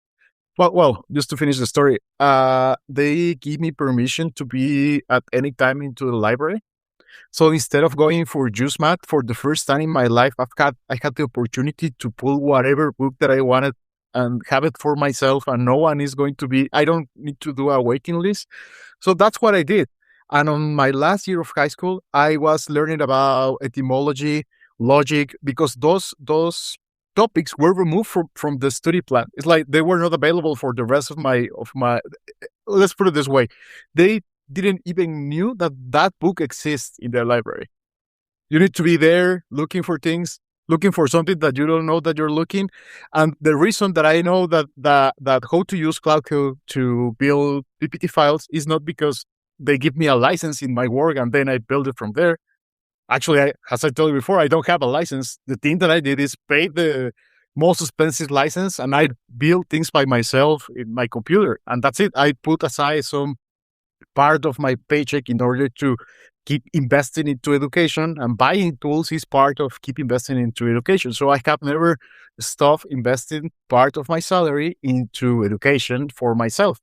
Well, just to finish the story, they give me permission to be at any time into the library. So instead of going for juice math, for the first time in my life, I had the opportunity to pull whatever book that I wanted and have it for myself, and no one is going to be. I don't need to do a waiting list. So that's what I did. And on my last year of high school, I was learning about etymology, logic, because those topics were removed from the study plan. It's like they were not available for the rest of my. Let's put it this way: they didn't even knew that book exists in their library. You need to be there looking for things, looking for something that you don't know that you're looking. And the reason that I know that how to use Cloud Code to build PPT files is not because they give me a license in my work and then I build it from there. Actually, as I told you before, I don't have a license. The thing that I did is pay the most expensive license, and I build things by myself in my computer, and that's it. I put aside some part of my paycheck in order to keep investing into education, and buying tools is part of keep investing into education. So I have never stopped investing part of my salary into education for myself.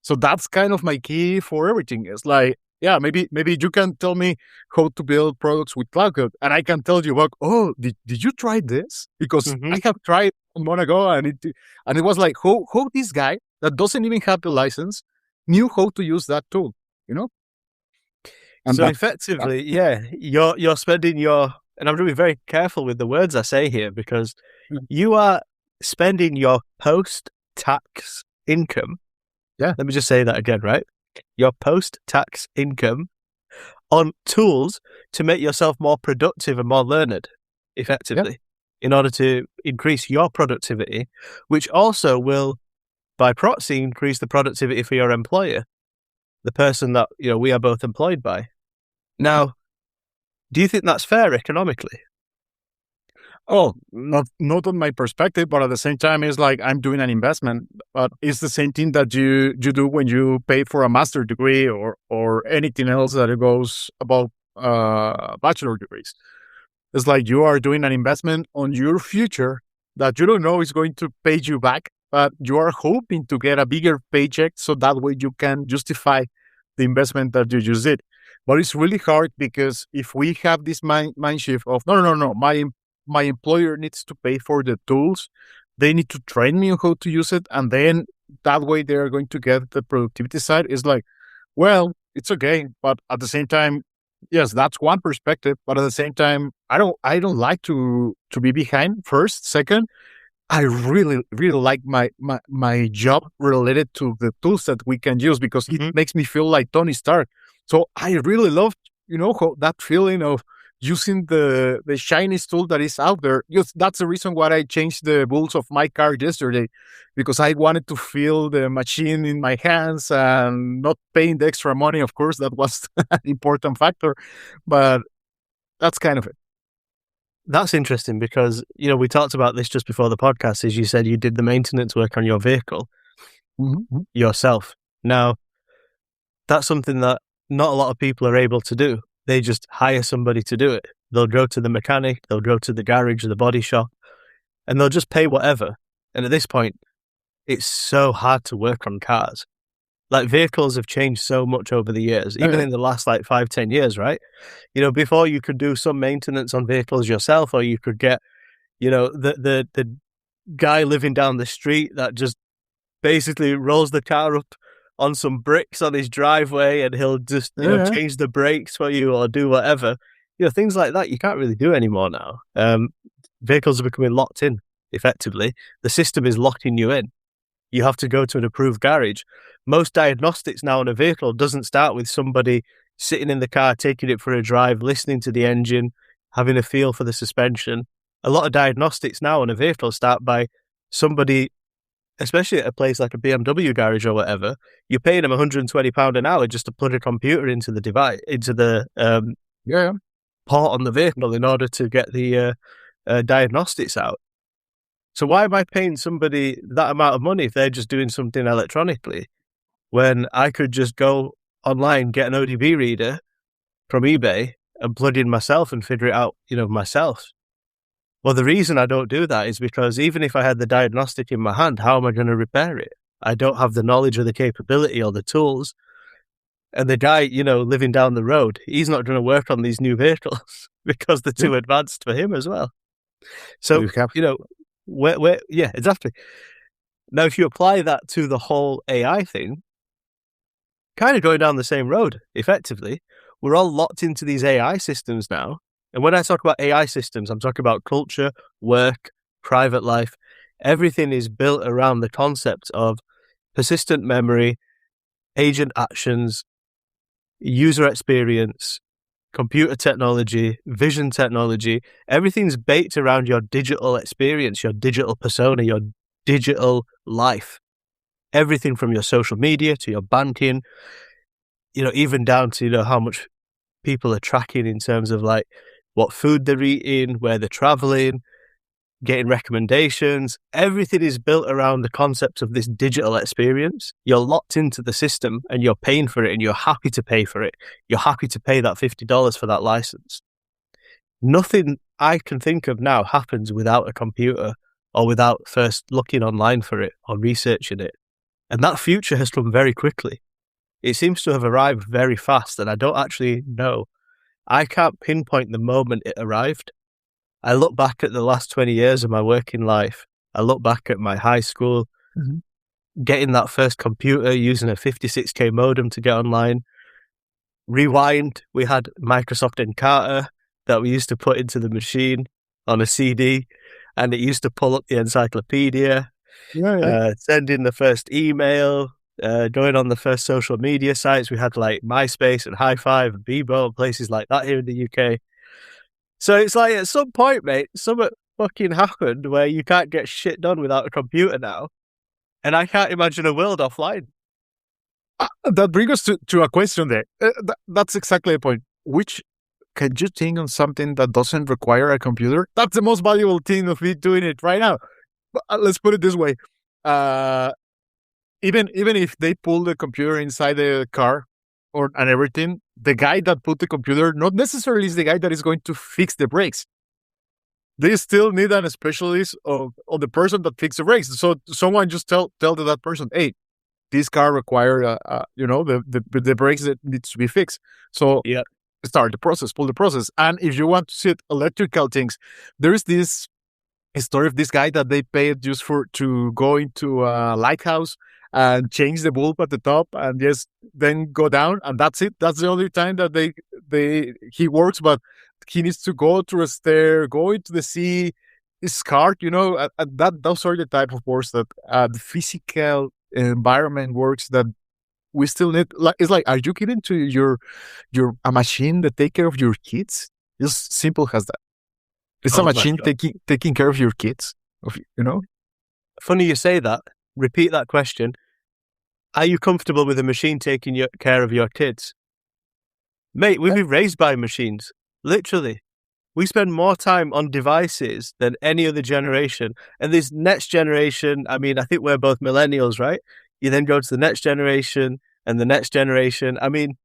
So that's kind of my key for everything. It's like, yeah, maybe you can tell me how to build products with Cloud Code, and I can tell you, like, oh, did you try this? Because I have tried a month ago, and it was like, how this guy that doesn't even have the license knew how to use that tool, you know? And So effectively, yeah, you're spending and I'm going to be very careful with the words I say here, because you are spending your post-tax income. Yeah. Let me just say that again, right? Your post-tax income on tools to make yourself more productive and more learned, effectively, in order to increase your productivity, which also will, by proxy, increase the productivity for your employer, the person that we are both employed by. Now, do you think that's fair economically? Oh, not on my perspective, but at the same time, it's like I'm doing an investment. But it's the same thing that you do when you pay for a master degree or anything else that goes above bachelor degrees. It's like you are doing an investment on your future that you don't know is going to pay you back, but you are hoping to get a bigger paycheck so that way you can justify the investment that you just did. But it's really hard because if we have this mind shift of no, my employer needs to pay for the tools, they need to train me on how to use it, and then that way they are going to get the productivity side. It's like, well, it's okay, but at the same time, yes, that's one perspective. But at the same time, I don't like to be behind. First, second, I really like my job related to the tools that we can use because it makes me feel like Tony Stark. So I really love that feeling of using the shiniest tool that is out there. Yes, that's the reason why I changed the wheels of my car yesterday, because I wanted to feel the machine in my hands and not paying the extra money. Of course, that was an important factor, but that's kind of it. That's interesting because, we talked about this just before the podcast, as you said you did the maintenance work on your vehicle yourself. Now, that's something that not a lot of people are able to do. They just hire somebody to do it. They'll go to the mechanic, they'll go to the garage or the body shop, and they'll just pay whatever. And at this point, it's so hard to work on cars. Like vehicles have changed so much over the years, even in the last like 5-10 years, right? Before you could do some maintenance on vehicles yourself, or you could get, the guy living down the street that just basically rolls the car up on some bricks on his driveway, and he'll just, change the brakes for you or do whatever. Things like that you can't really do anymore now. Vehicles are becoming locked in, effectively. The system is locking you in. You have to go to an approved garage. Most diagnostics now on a vehicle doesn't start with somebody sitting in the car, taking it for a drive, listening to the engine, having a feel for the suspension. A lot of diagnostics now on a vehicle start by somebody, especially at a place like a BMW garage or whatever, you're paying them £120 an hour just to plug a computer into the device, into the port on the vehicle in order to get the diagnostics out. So why am I paying somebody that amount of money if they're just doing something electronically, when I could just go online, get an ODB reader from eBay and plug in myself and figure it out, myself? Well, the reason I don't do that is because even if I had the diagnostic in my hand, how am I going to repair it? I don't have the knowledge or the capability or the tools. And the guy, living down the road, he's not going to work on these new vehicles because they're too advanced for him as well. So, yeah, exactly. Now, if you apply that to the whole AI thing, kind of going down the same road, effectively, we're all locked into these AI systems now. And when I talk about AI systems, I'm talking about culture, work, private life. Everything is built around the concept of persistent memory, agent actions, user experience, computer technology, vision technology. Everything's baked around your digital experience, your digital persona, your digital life. Everything from your social media to your banking, even down to, how much people are tracking in terms of like what food they're eating, where they're traveling, getting recommendations. Everything is built around the concept of this digital experience. You're locked into the system and you're paying for it, and you're happy to pay for it. You're happy to pay that $50 for that license. Nothing I can think of now happens without a computer or without first looking online for it or researching it. And that future has come very quickly. It seems to have arrived very fast, and I don't actually know. I can't pinpoint the moment it arrived. I look back at the last 20 years of my working life. I look back at my high school, getting that first computer, using a 56K modem to get online. Rewind, we had Microsoft Encarta that we used to put into the machine on a CD, and it used to pull up the encyclopedia, sending the first email, going on the first social media sites. We had like MySpace and High Five and Bebo and places like that here in the UK. So it's like at some point, mate, something fucking happened where you can't get shit done without a computer now. And I can't imagine a world offline. That brings us to a question there. That's exactly the point. Which can you think on something that doesn't require a computer? That's the most valuable thing of me doing it right now. But let's put it this way. Even if they pull the computer inside the car and everything, the guy that put the computer not necessarily is the guy that is going to fix the brakes. They still need a specialist of the person that fixes the brakes. So someone just tell to that person, hey, this car requires, the brakes that needs to be fixed. So start the process, pull the process. And if you want to see electrical things, there is this story of this guy that they paid just to go into a lighthouse and change the bulb at the top and just then go down, and that's it. That's the only time that he works, but he needs to go through a stair, go into the sea, is scarred, those are the type of works that the physical environment works that we still need. Like, it's like, are you getting to a machine that take care of your kids? Just simple as that. It's a machine taking care of your kids, Funny you say that. Repeat that question. Are you comfortable with a machine taking care of your kids? Mate, we've been raised by machines. Literally. We spend more time on devices than any other generation. And this next generation, I mean, I think we're both millennials, right? You then go to the next generation and the next generation. I mean,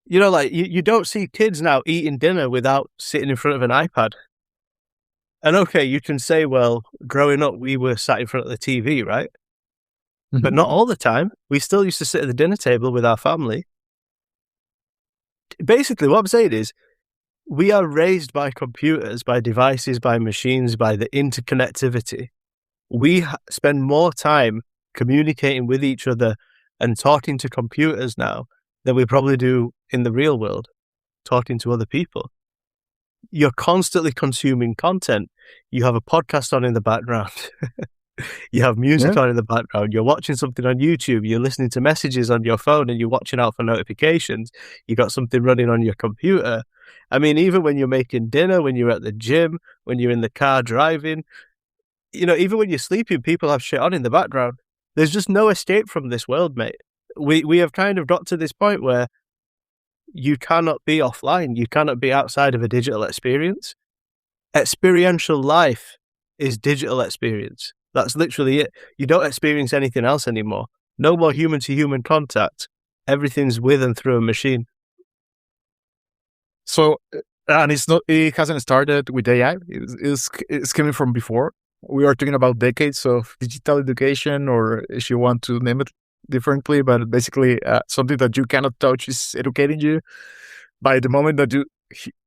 you don't see kids now eating dinner without sitting in front of an iPad. And okay, you can say, well, growing up, we were sat in front of the TV, right? but not all the time. We still used to sit at the dinner table with our family. Basically, what I'm saying is, we are raised by computers, by devices, by machines, by the interconnectivity. We spend more time communicating with each other and talking to computers now than we probably do in the real world, talking to other people. You're constantly consuming content. You have a podcast on in the background. You have music on in the background. You're watching something on YouTube. You're listening to messages on your phone and you're watching out for notifications. You got something running on your computer. I mean, even when you're making dinner, when you're at the gym, when you're in the car driving, even when you're sleeping, people have shit on in the background. There's just no escape from this world, mate. We have kind of got to this point where you cannot be offline. You cannot be outside of a digital experience. Experiential life is digital experience. That's literally it. You don't experience anything else anymore. No more human-to-human contact. Everything's with and through a machine. So, and it hasn't started with AI. It's coming from before. We are talking about decades of digital education, or if you want to name it differently, but basically something that you cannot touch is educating you. By the moment that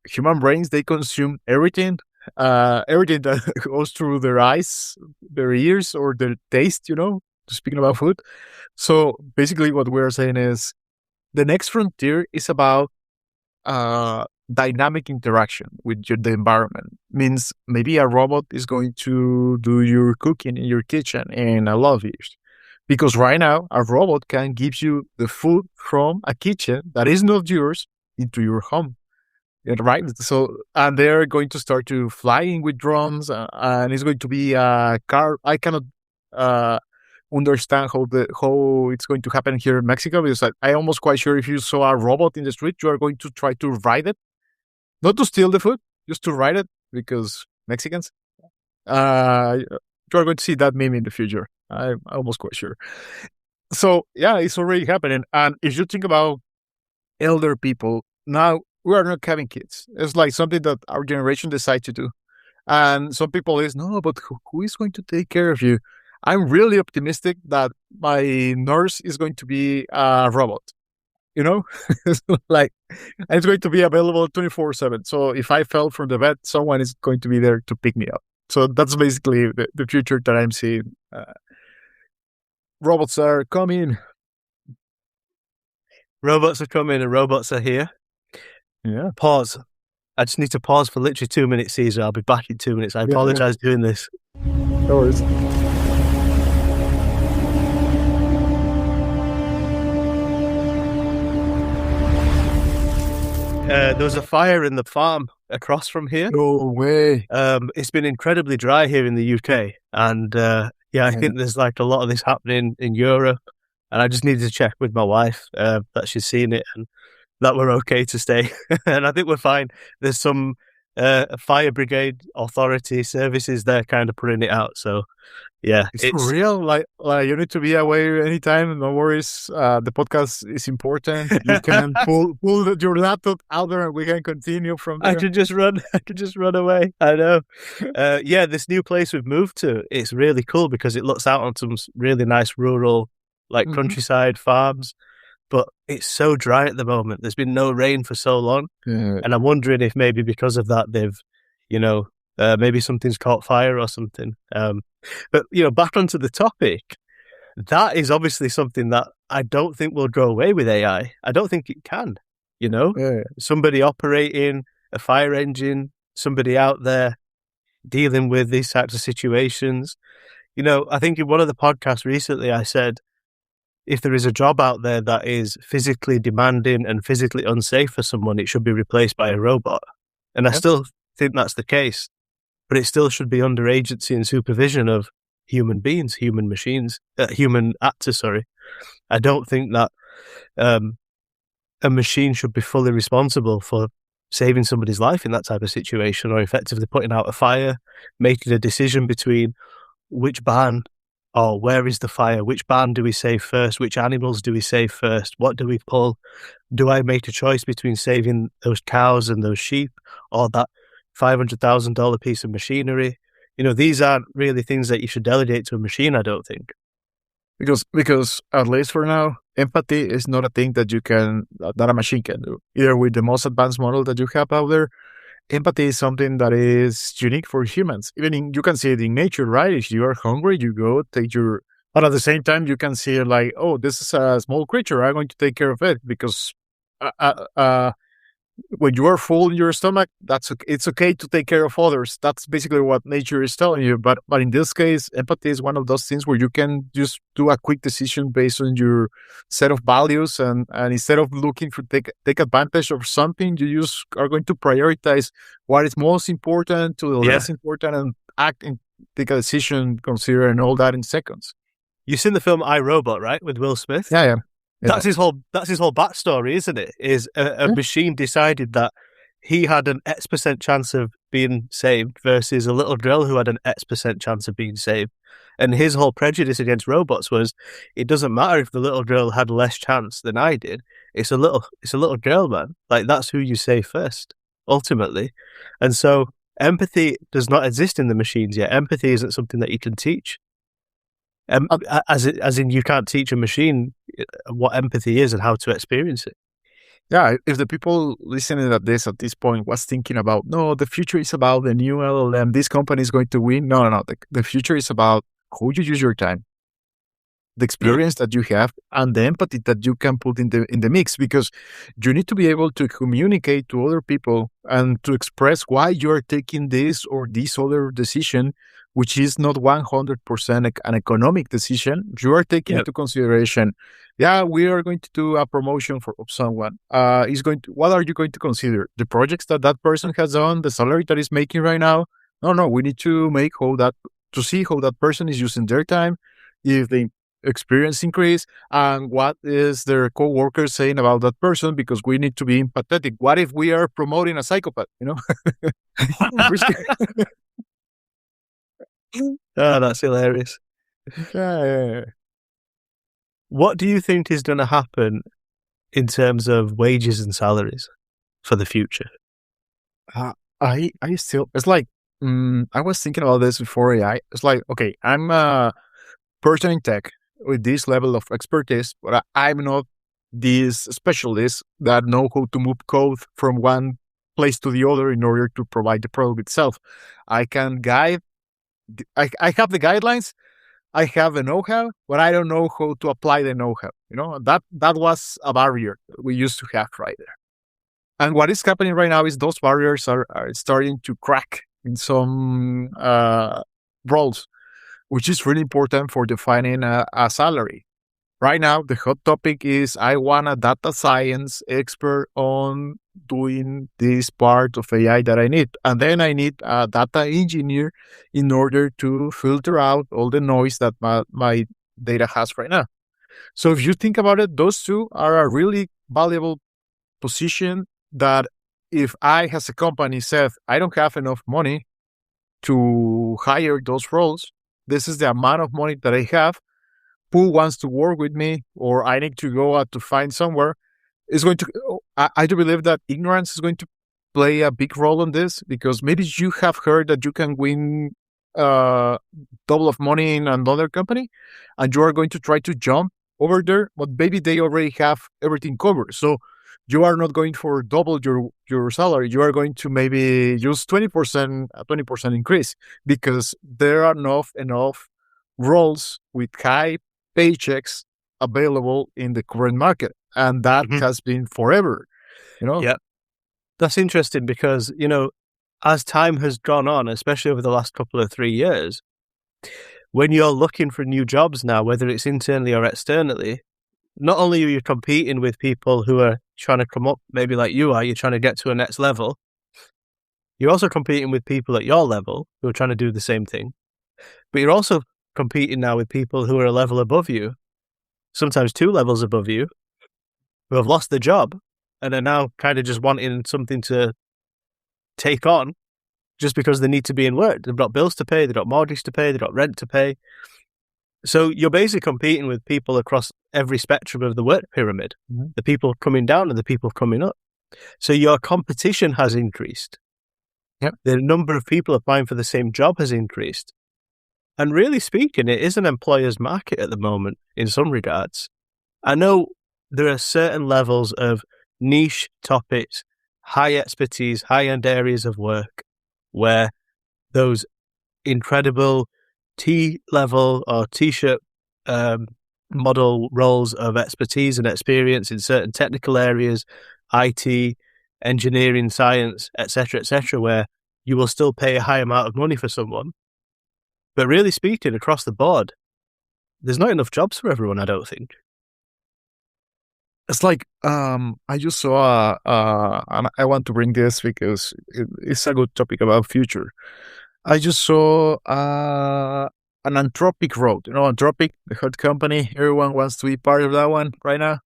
human brains, they consume everything that goes through their eyes, their ears, or their taste, speaking about food. So basically what we're saying is the next frontier is about dynamic interaction with the environment. Means maybe a robot is going to do your cooking in your kitchen, and I love it. Because right now, a robot can give you the food from a kitchen that is not yours into your home. Right? So, and they're going to start to flying with drones, and it's going to be a car. I cannot understand how it's going to happen here in Mexico, because I almost quite sure if you saw a robot in the street, you are going to try to ride it, not to steal the food, just to ride it, because Mexicans. You are going to see that meme in the future. I'm almost quite sure. So yeah, it's already happening. And if you think about elder people, now we are not having kids. It's like something that our generation decides to do. And some people is, no, but who is going to take care of you? I'm really optimistic that my nurse is going to be a robot. Like, it's going to be available 24/7. So if I fell from the bed, someone is going to be there to pick me up. So that's basically the future that I'm seeing. Robots are coming. Robots are coming and robots are here. Yeah. Pause. I just need to pause for literally 2 minutes, Caesar. I'll be back in 2 minutes. I apologize doing this. No worries. There was a fire in the farm across from here. No way. It's been incredibly dry here in the UK. And I think there's like a lot of this happening in Europe. And I just needed to check with my wife that she's seen it and that we're okay to stay. And I think we're fine. There's some fire brigade authority services there kind of putting it out. So yeah, it's real. Like you need to be away anytime. No worries. The podcast is important. You can pull your laptop out there, and we can continue from there. I could just run away. I know. This new place we've moved to, it's really cool because it looks out on some really nice rural, like countryside farms. But it's so dry at the moment. There's been no rain for so long, and I'm wondering if maybe because of that they've, maybe something's caught fire or something. But back onto the topic, that is obviously something that I don't think will go away with AI. I don't think it can. Somebody operating a fire engine, somebody out there dealing with these types of situations. I think in one of the podcasts recently, I said, if there is a job out there that is physically demanding and physically unsafe for someone, it should be replaced by a robot. And I still think that's the case, but it still should be under agency and supervision of human beings, human machines, human actors, sorry. I don't think that a machine should be fully responsible for saving somebody's life in that type of situation, or effectively putting out a fire, making a decision between which barn or where is the fire, which barn do we save first, which animals do we save first, what do we pull, do I make a choice between saving those cows and those sheep or that $500,000 piece of machinery? These aren't really things that you should delegate to a machine, I don't think. Because at least for now, empathy is not a thing that you can that a machine can do. Either with the most advanced model that you have out there, empathy is something that is unique for humans. You can see it in nature, right? If you are hungry, you go take your. But at the same time, you can see it like, oh, this is a small creature. I'm going to take care of it because uh, uh, uh, when you are full in your stomach, it's okay to take care of others. That's basically what nature is telling you. But in this case, empathy is one of those things where you can just do a quick decision based on your set of values, and instead of looking for take advantage of something, you just are going to prioritize what is most important to the Yeah. less important, and act and take a decision considering all that in seconds. You've seen the film I, Robot, right, with Will Smith? Yeah, yeah. That's his whole backstory, isn't it? Is a machine decided that he had an X% chance of being saved versus a little girl who had an X% chance of being saved. And his whole prejudice against robots was it doesn't matter if the little girl had less chance than I did. It's a little girl, man. Like that's who you save first, ultimately. And so empathy does not exist in the machines yet. Empathy isn't something that you can teach. As in, you can't teach a machine what empathy is and how to experience it. Yeah, if the people listening at this point was thinking about, no, the future is about the new LLM, this company is going to win. No, no, no. The future is about how you use your time, the experience that you have, and the empathy that you can put in the mix, because you need to be able to communicate to other people and to express why you are taking this or this other decision, which is not 100% an economic decision. You are taking into consideration, yeah, we are going to do a promotion of someone. What are you going to consider? The projects that person has done, the salary that is making right now? No, we need to see how that person is using their time, if the experience increase, and what is their co-workers saying about that person, because we need to be empathetic. What if we are promoting a psychopath, Oh, that's hilarious. Yeah. What do you think is going to happen in terms of wages and salaries for the future? I still, it's like, I was thinking about this before AI. It's like, okay, I'm a person in tech with this level of expertise, but I'm not this specialist that know how to move code from one place to the other in order to provide the product itself. I can guide. I have the guidelines. I have the know-how, but I don't know how to apply the know-how. That was a barrier we used to have right there. And what is happening right now is those barriers are starting to crack in some roles, which is really important for defining a salary. Right now, the hot topic is I want a data science expert on doing this part of AI that I need. And then I need a data engineer in order to filter out all the noise that my data has right now. So if you think about it, those two are a really valuable position that if I, as a company, said, I don't have enough money to hire those roles, this is the amount of money that I have, who wants to work with me, or I need to go out to find somewhere, is going to, I do believe that ignorance is going to play a big role in this, because maybe you have heard that you can win double of money in another company, and you are going to try to jump over there, but maybe they already have everything covered. So you are not going for double your salary. You are going to maybe use 20% increase, because there are enough roles with high paychecks available in the current market. And that has been forever, Yeah. That's interesting because, as time has gone on, especially over the last couple of 3 years, when you're looking for new jobs now, whether it's internally or externally, not only are you competing with people who are trying to come up, maybe like you are, you're trying to get to a next level, you're also competing with people at your level who are trying to do the same thing. But you're also competing now with people who are a level above you, sometimes 2 levels above you, who have lost their job and are now kind of just wanting something to take on just because they need to be in work. They've got bills to pay, they've got mortgage to pay, they've got rent to pay. So you're basically competing with people across every spectrum of the work pyramid, the people coming down and the people coming up. So your competition has increased. Yep. The number of people applying for the same job has increased. And really speaking, it is an employer's market at the moment in some regards. I know there are certain levels of niche topics, high expertise, high end areas of work where those incredible T level or T-shirt model roles of expertise and experience in certain technical areas, IT, engineering, science, etc., where you will still pay a high amount of money for someone. But really speaking, across the board, there's not enough jobs for everyone, I don't think. It's like I just saw and I want to bring this because it's a good topic about future. I just saw an Anthropic road. You know, Anthropic, the hot company. Everyone wants to be part of that one right now.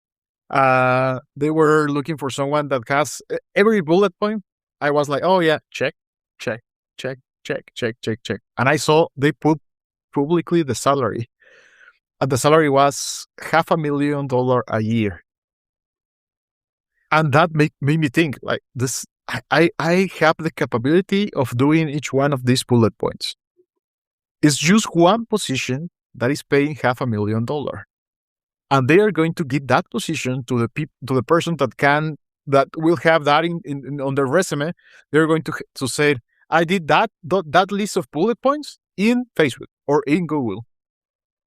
They were looking for someone that has every bullet point. I was like, oh yeah, check, check, check, check, check, check, check. And I saw they put publicly the salary. And the salary was $500,000 a year. And that made me think like this. I have the capability of doing each one of these bullet points. It's just one position that is paying $500,000. And they are going to give that position to the person that will have that on their resume. They're going to say, I did that list of bullet points in Facebook or in Google.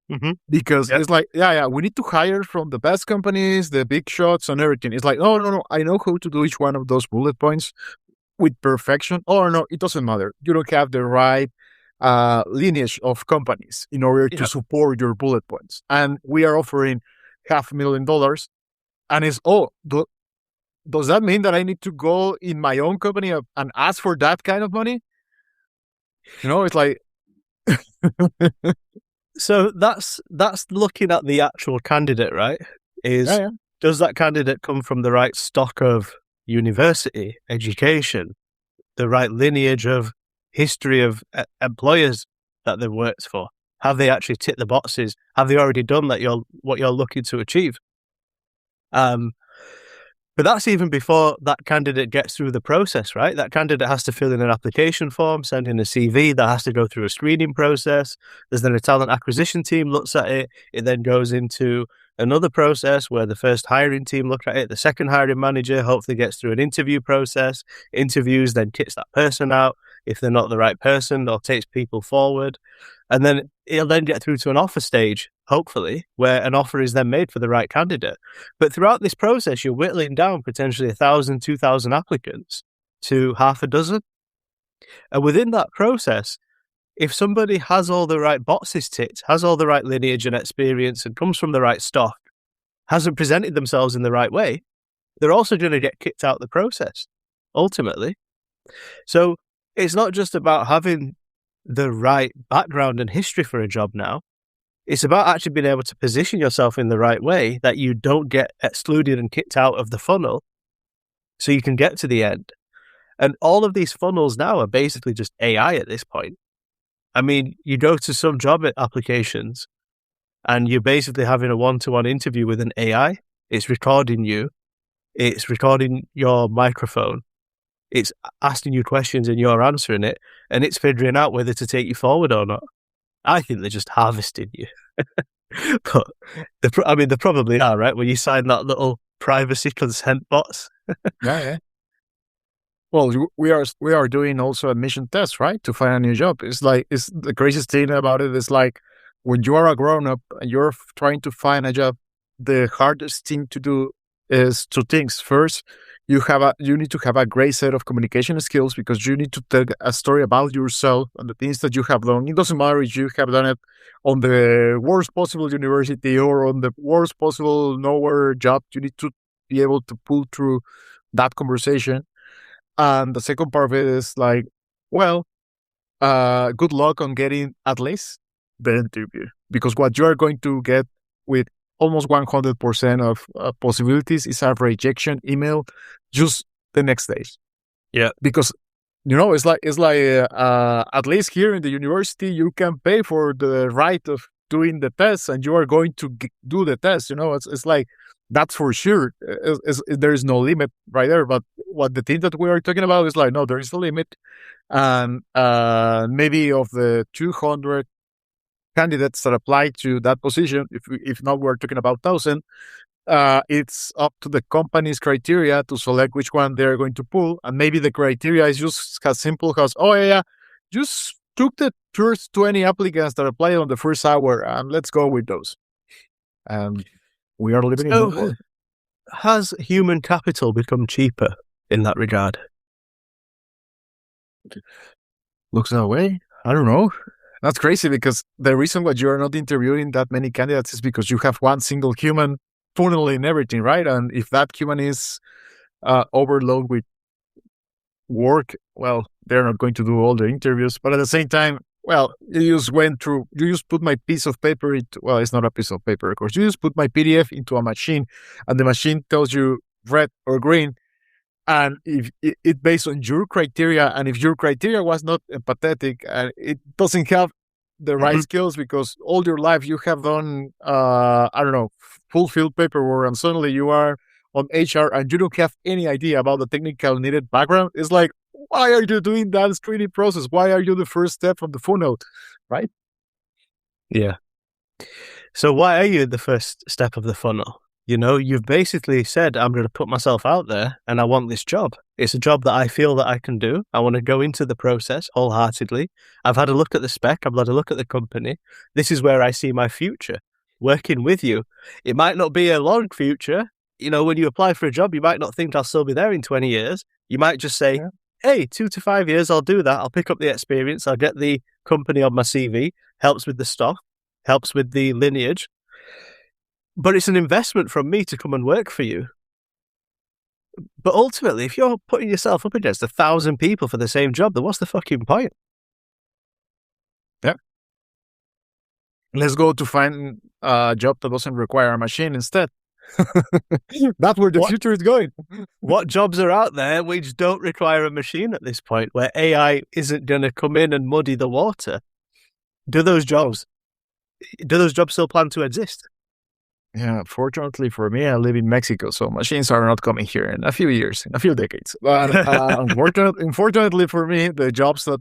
Mm-hmm. Because it's like, yeah, we need to hire from the best companies, the big shots and everything. It's like, no, I know how to do each one of those bullet points with perfection. Oh, no, it doesn't matter. You don't have the right lineage of companies in order to support your bullet points. And we are offering $500,000. And it's, does that mean that I need to go in my own company and ask for that kind of money? You know, it's like... So that's looking at the actual candidate, right? Does that candidate come from the right stock of university, education, the right lineage of history of employers that they've worked for? Have they actually ticked the boxes? Have they already done what you're looking to achieve? But that's even before that candidate gets through the process, right? That candidate has to fill in an application form, send in a CV, that has to go through a screening process. There's then a talent acquisition team looks at it. It then goes into another process where the first hiring team look at it. The second hiring manager hopefully gets through an interview process, interviews, then kicks that person out. If they're not the right person, or takes people forward. And then it'll then get through to an offer stage, hopefully, where an offer is then made for the right candidate. But throughout this process, you're whittling down potentially 1,000, 2,000 applicants to half a dozen. And within that process, if somebody has all the right boxes ticked, has all the right lineage and experience, and comes from the right stock, hasn't presented themselves in the right way, they're also going to get kicked out of the process, ultimately. So it's not just about having the right background and history for a job now. It's about actually being able to position yourself in the right way that you don't get excluded and kicked out of the funnel so you can get to the end. And all of these funnels now are basically just AI at this point. I mean, you go to some job applications and you're basically having a one-to-one interview with an AI. It's recording you. It's recording your microphone. It's asking you questions and you're answering it, and it's figuring out whether to take you forward or not. I think they're just harvesting you. But they probably are, right? When you sign that little privacy consent box. Yeah. Well, we are doing also admission tests, right, to find a new job. It's the craziest thing about it is like when you are a grown up and you're trying to find a job, the hardest thing to do is two things. First, you need to have a great set of communication skills because you need to tell a story about yourself and the things that you have done. It doesn't matter if you have done it on the worst possible university or on the worst possible nowhere job. You need to be able to pull through that conversation. And the second part of it is like, well, good luck on getting at least the interview, because what you are going to get with almost 100% of possibilities is a rejection email just the next day. Yeah. Because, it's like at least here in the university, you can pay for the right of doing the test and you are going to do the test. It's like, that's for sure. There is no limit right there. But what the thing that we are talking about is like, no, there is a limit. And maybe of the 200 candidates that apply to that position, if not, we're talking about 1,000. It's up to the company's criteria to select which one they're going to pull. And maybe the criteria is just as simple as, oh, yeah, just took the first 20 applicants that applied on the first hour and let's go with those. And we are living in that world. Has human capital become cheaper in that regard? Looks that way. I don't know. That's crazy, because the reason why you are not interviewing that many candidates is because you have one single human funneling everything, right? And if that human is overloaded with work, well, they're not going to do all the interviews. But at the same time, well, you just put my piece of paper well, it's not a piece of paper, of course. You just put my PDF into a machine, and the machine tells you red or green. And if it based on your criteria, and if your criteria was not empathetic, and it doesn't have the right skills, because all your life you have done, I don't know, fulfilled paperwork, and suddenly you are on HR and you don't have any idea about the technical needed background, it's like, why are you doing that screening process? Why are you the first step from the funnel, right? Yeah. So why are you the first step of the funnel? You know, you've basically said, I'm going to put myself out there and I want this job. It's a job that I feel that I can do. I want to go into the process wholeheartedly. I've had a look at the spec. I've had a look at the company. This is where I see my future, working with you. It might not be a long future. You know, when you apply for a job, you might not think I'll still be there in 20 years. You might just say, hey, 2 to 5 years, I'll do that. I'll pick up the experience. I'll get the company on my CV. Helps with the stock, helps with the lineage. But it's an investment from me to come and work for you. But ultimately, if you're putting yourself up against 1,000 people for the same job, then what's the fucking point? Yeah. Let's go to find a job that doesn't require a machine instead. That's where the future is going. What jobs are out there which don't require a machine at this point, where AI isn't going to come in and muddy the water? Do those jobs still plan to exist? Yeah, fortunately for me, I live in Mexico, so machines are not coming here in a few years, in a few decades. But unfortunately for me, the jobs that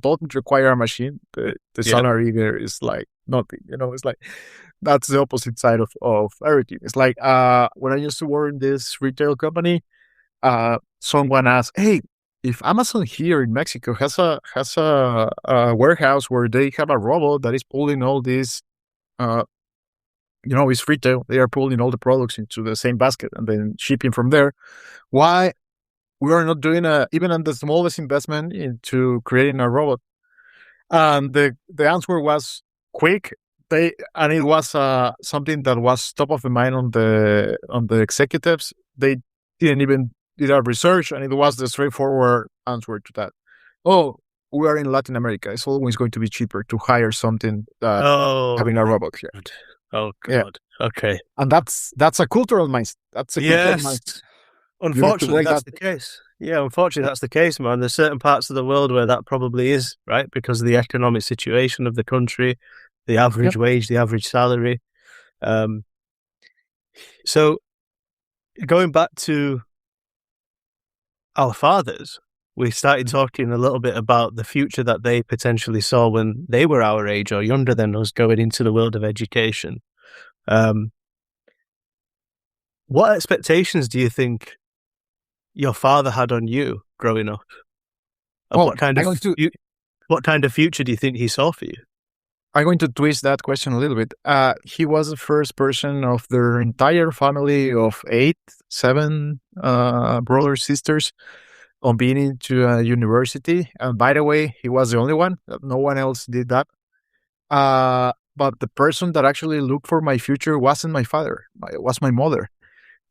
don't require a machine, the salary there is like nothing. You know, it's like that's the opposite side of everything. It's like when I used to work in this retail company, someone asked, "Hey, if Amazon here in Mexico has a warehouse where they have a robot that is pulling all these." It's retail. They are pulling all the products into the same basket and then shipping from there. Why we are not doing even the smallest investment into creating a robot? And the answer was quick. It was something that was top of the mind on the executives. They didn't even did our research, and it was the straightforward answer to that. Oh, we are in Latin America. It's always going to be cheaper to hire something than having a robot here. Oh God. Yeah. Okay. And that's a cultural mindset. That's a cultural mindset. Unfortunately, that's the case. Yeah, unfortunately, that's the case, man. There's certain parts of the world where that probably is, right? Because of the economic situation of the country, the average wage, the average salary. So going back to our fathers, we started talking a little bit about the future that they potentially saw when they were our age or younger than us going into the world of education. What expectations do you think your father had on you growing up? What kind of future do you think he saw for you? I'm going to twist that question a little bit. He was the first person of their entire family of 7 brothers, sisters, on being into a university. And by the way, he was the only one. No one else did that. But the person that actually looked for my future wasn't my father. It was my mother.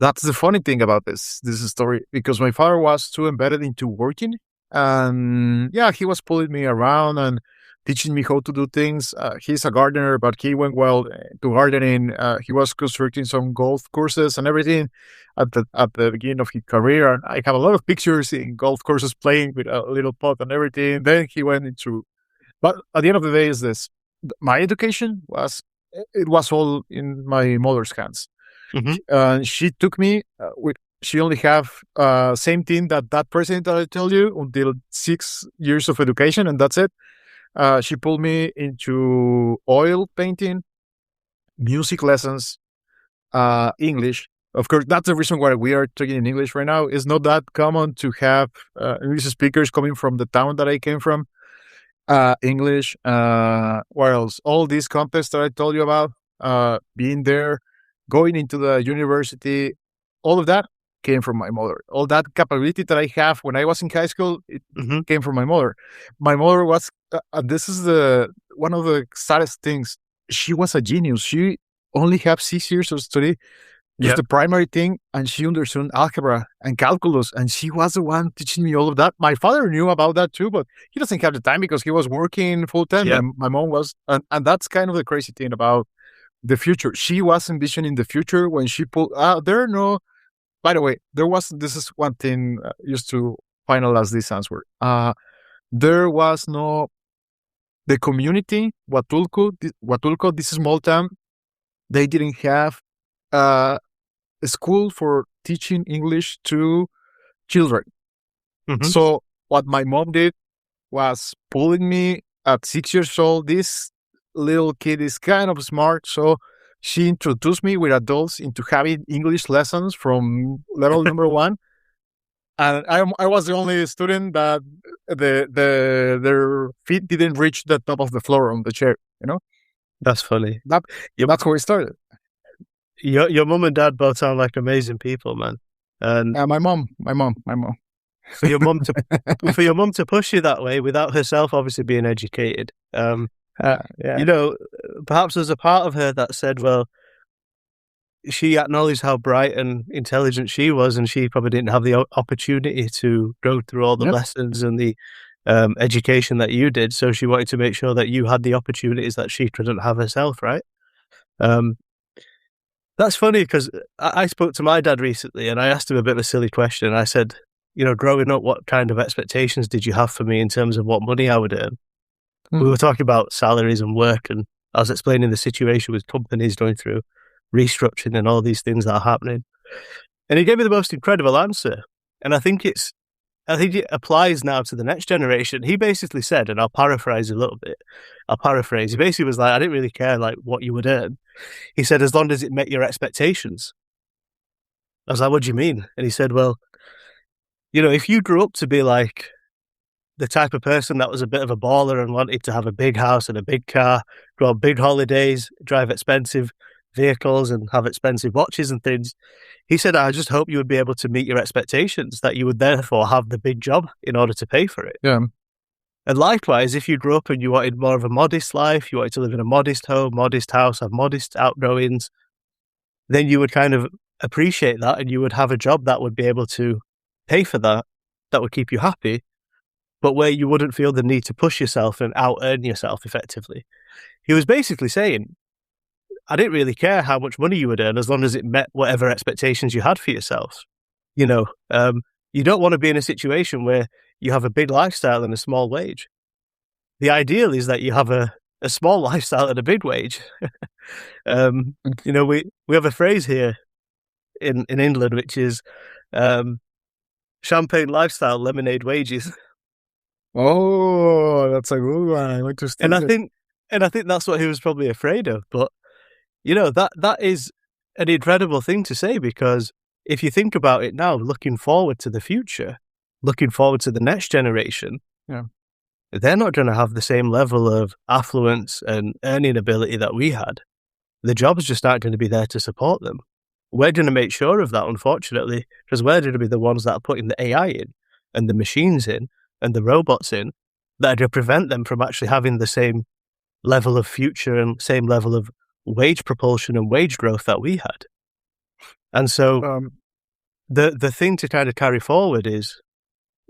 That's the funny thing about this story, because my father was too embedded into working. And yeah, he was pulling me around and teaching me how to do things. He's a gardener, but he went well to gardening. He was constructing some golf courses and everything at the beginning of his career. And I have a lot of pictures in golf courses playing with a little pot and everything. Then he went into, but at the end of the day is this, my education was all in my mother's hands. Mm-hmm. She took me she only have same thing that president that I tell you, until 6 years of education, and that's it. She pulled me into oil painting, music lessons, English. Of course, that's the reason why we are talking in English right now. It's not that common to have English speakers coming from the town that I came from. English. What else? All these contests that I told you about, being there, going into the university, all of that came from my mother. All that capability that I have when I was in high school, it came from my mother. My mother was, this is the one of the saddest things. She was a genius. She only had 6 years of study, just the primary thing, and she understood algebra and calculus, and she was the one teaching me all of that. My father knew about that too, but he doesn't have the time because he was working full time. Yeah. My mom was, and that's kind of the crazy thing about the future. She was envisioning the future when she pulled. There are no. By the way, there was. This is one thing just to finalize this answer. There was no the community Huatulco. This small town. They didn't have a school for teaching English to children. So what my mom did was pulling me at 6 years old. This little kid is kind of smart, so she introduced me with adults into having English lessons from level number one. And I was the only student that their feet didn't reach the top of the floor on the chair. That's funny. That's where it started. Your mum and dad both sound like amazing people, man. And my mom. For your mum to push you that way without herself obviously being educated, perhaps there's a part of her that said, well, she acknowledged how bright and intelligent she was, and she probably didn't have the opportunity to go through all the lessons and the education that you did. So she wanted to make sure that you had the opportunities that she couldn't have herself, right? That's funny because I spoke to my dad recently and I asked him a bit of a silly question. I said, growing up, what kind of expectations did you have for me in terms of what money I would earn? We were talking about salaries and work, and I was explaining the situation with companies going through restructuring and all these things that are happening. And he gave me the most incredible answer. And I think it applies now to the next generation. He basically said, and I'll paraphrase a little bit. He basically was like, I didn't really care what you would earn. He said, as long as it met your expectations. I was like, what do you mean? And he said, well, if you grew up to be like the type of person that was a bit of a baller and wanted to have a big house and a big car, go on big holidays, drive expensive vehicles and have expensive watches and things, he said, I just hope you would be able to meet your expectations, that you would therefore have the big job in order to pay for it. Yeah. And likewise, if you grew up and you wanted more of a modest life, you wanted to live in a modest home, modest house, have modest outgoings, then you would kind of appreciate that and you would have a job that would be able to pay for that would keep you happy, but where you wouldn't feel the need to push yourself and out-earn yourself effectively. He was basically saying, I didn't really care how much money you would earn as long as it met whatever expectations you had for yourself. You don't want to be in a situation where you have a big lifestyle and a small wage. The ideal is that you have a small lifestyle and a big wage. We have a phrase here in England, which is champagne lifestyle, lemonade wages. Oh, that's a good one. Interesting. And I think that's what he was probably afraid of. But that is an incredible thing to say, because if you think about it now, looking forward to the future, looking forward to the next generation, they're not going to have the same level of affluence and earning ability that we had. The jobs just aren't going to be there to support them. We're going to make sure of that, unfortunately, because we're going to be the ones that are putting the AI in and the machines in and the robots in that are going to prevent them from actually having the same level of future and same level of wage propulsion and wage growth that we had. And so the thing to kind of carry forward is,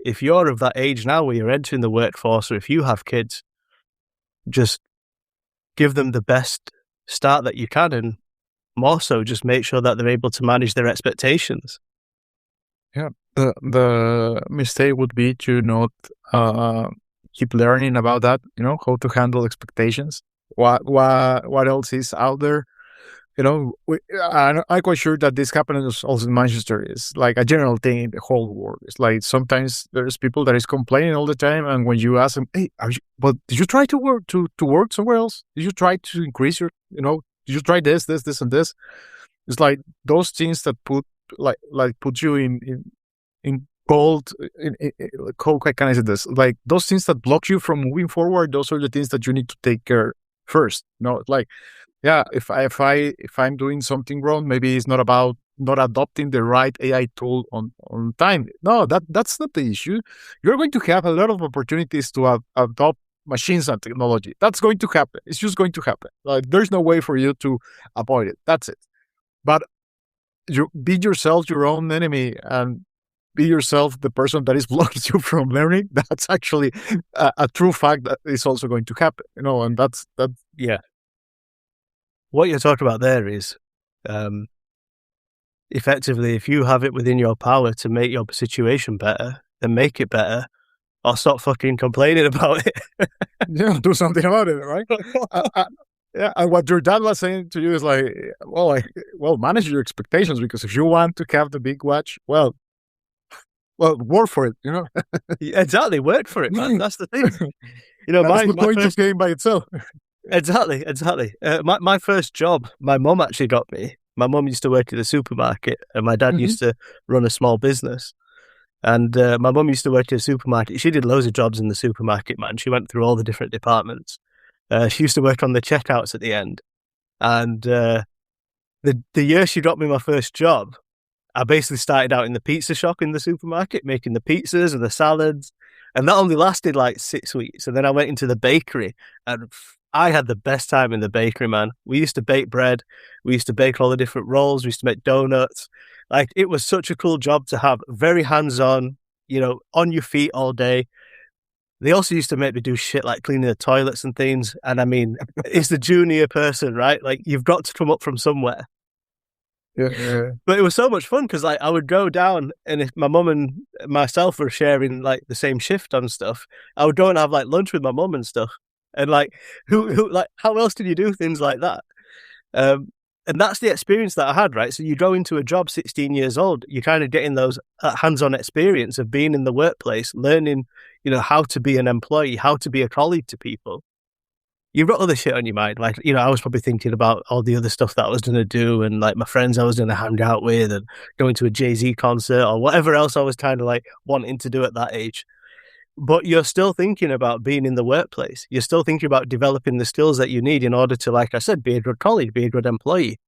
if you're of that age now where you're entering the workforce, or if you have kids, just give them the best start that you can, and more so just make sure that they're able to manage their expectations. Yeah, the mistake would be to not keep learning about that, how to handle expectations. What else is out there? I'm quite sure that this happens also in Manchester. It's like a general thing in the whole world. It's like sometimes there's people that is complaining all the time, and when you ask them, "Hey, but did you try to work somewhere else? Did you try to increase did you try this, and this?" It's like those things that put you in cold. How can I say this? Like those things that block you from moving forward. Those are the things that you need to take care first. It's like, yeah, if I'm doing something wrong, maybe it's not about not adopting the right AI tool on time. No, that's not the issue. You're going to have a lot of opportunities to adopt machines and technology. That's going to happen. It's just going to happen. Like there's no way for you to avoid it. That's it. But you be yourself your own enemy and be yourself the person that is blocking you from learning. That's actually a true fact that is also going to happen. And that's that. Yeah. What you're talking about there is, effectively, if you have it within your power to make your situation better, then make it better, or stop fucking complaining about it. Yeah, do something about it, right? Yeah, and what your dad was saying to you is like, well, manage your expectations, because if you want to have the big watch, well, work for it, Exactly, work for it, man. That's the thing. That's not going to game by itself. Exactly. My first job, my mum actually got me. My mum used to work at the supermarket, and my dad used to run a small business. And my mum used to work at a supermarket. She did loads of jobs in the supermarket, man. She went through all the different departments. She used to work on the checkouts at the end. And the year she got me my first job, I basically started out in the pizza shop in the supermarket, making the pizzas and the salads. And that only lasted like 6 weeks. And then I went into the bakery, and I had the best time in the bakery, man. We used to bake bread. We used to bake all the different rolls. We used to make donuts. Like, it was such a cool job to have. Very hands-on, on your feet all day. They also used to make me do shit like cleaning the toilets and things. And I mean, it's the junior person, right? Like, you've got to come up from somewhere. Yeah. But it was so much fun because, like, I would go down, and if my mum and myself were sharing like the same shift on stuff, I would go and have like lunch with my mum and stuff. And like, how else did you do things like that? And that's the experience that I had, right? So you go into a job 16 years old, you're kind of getting those hands-on experience of being in the workplace, learning, how to be an employee, how to be a colleague to people. You've got other shit on your mind. Like, I was probably thinking about all the other stuff that I was going to do, and like my friends I was going to hang out with, and going to a Jay-Z concert or whatever else I was kind of like wanting to do at that age. But you're still thinking about being in the workplace. You're still thinking about developing the skills that you need in order to, like I said, be a good colleague, be a good employee,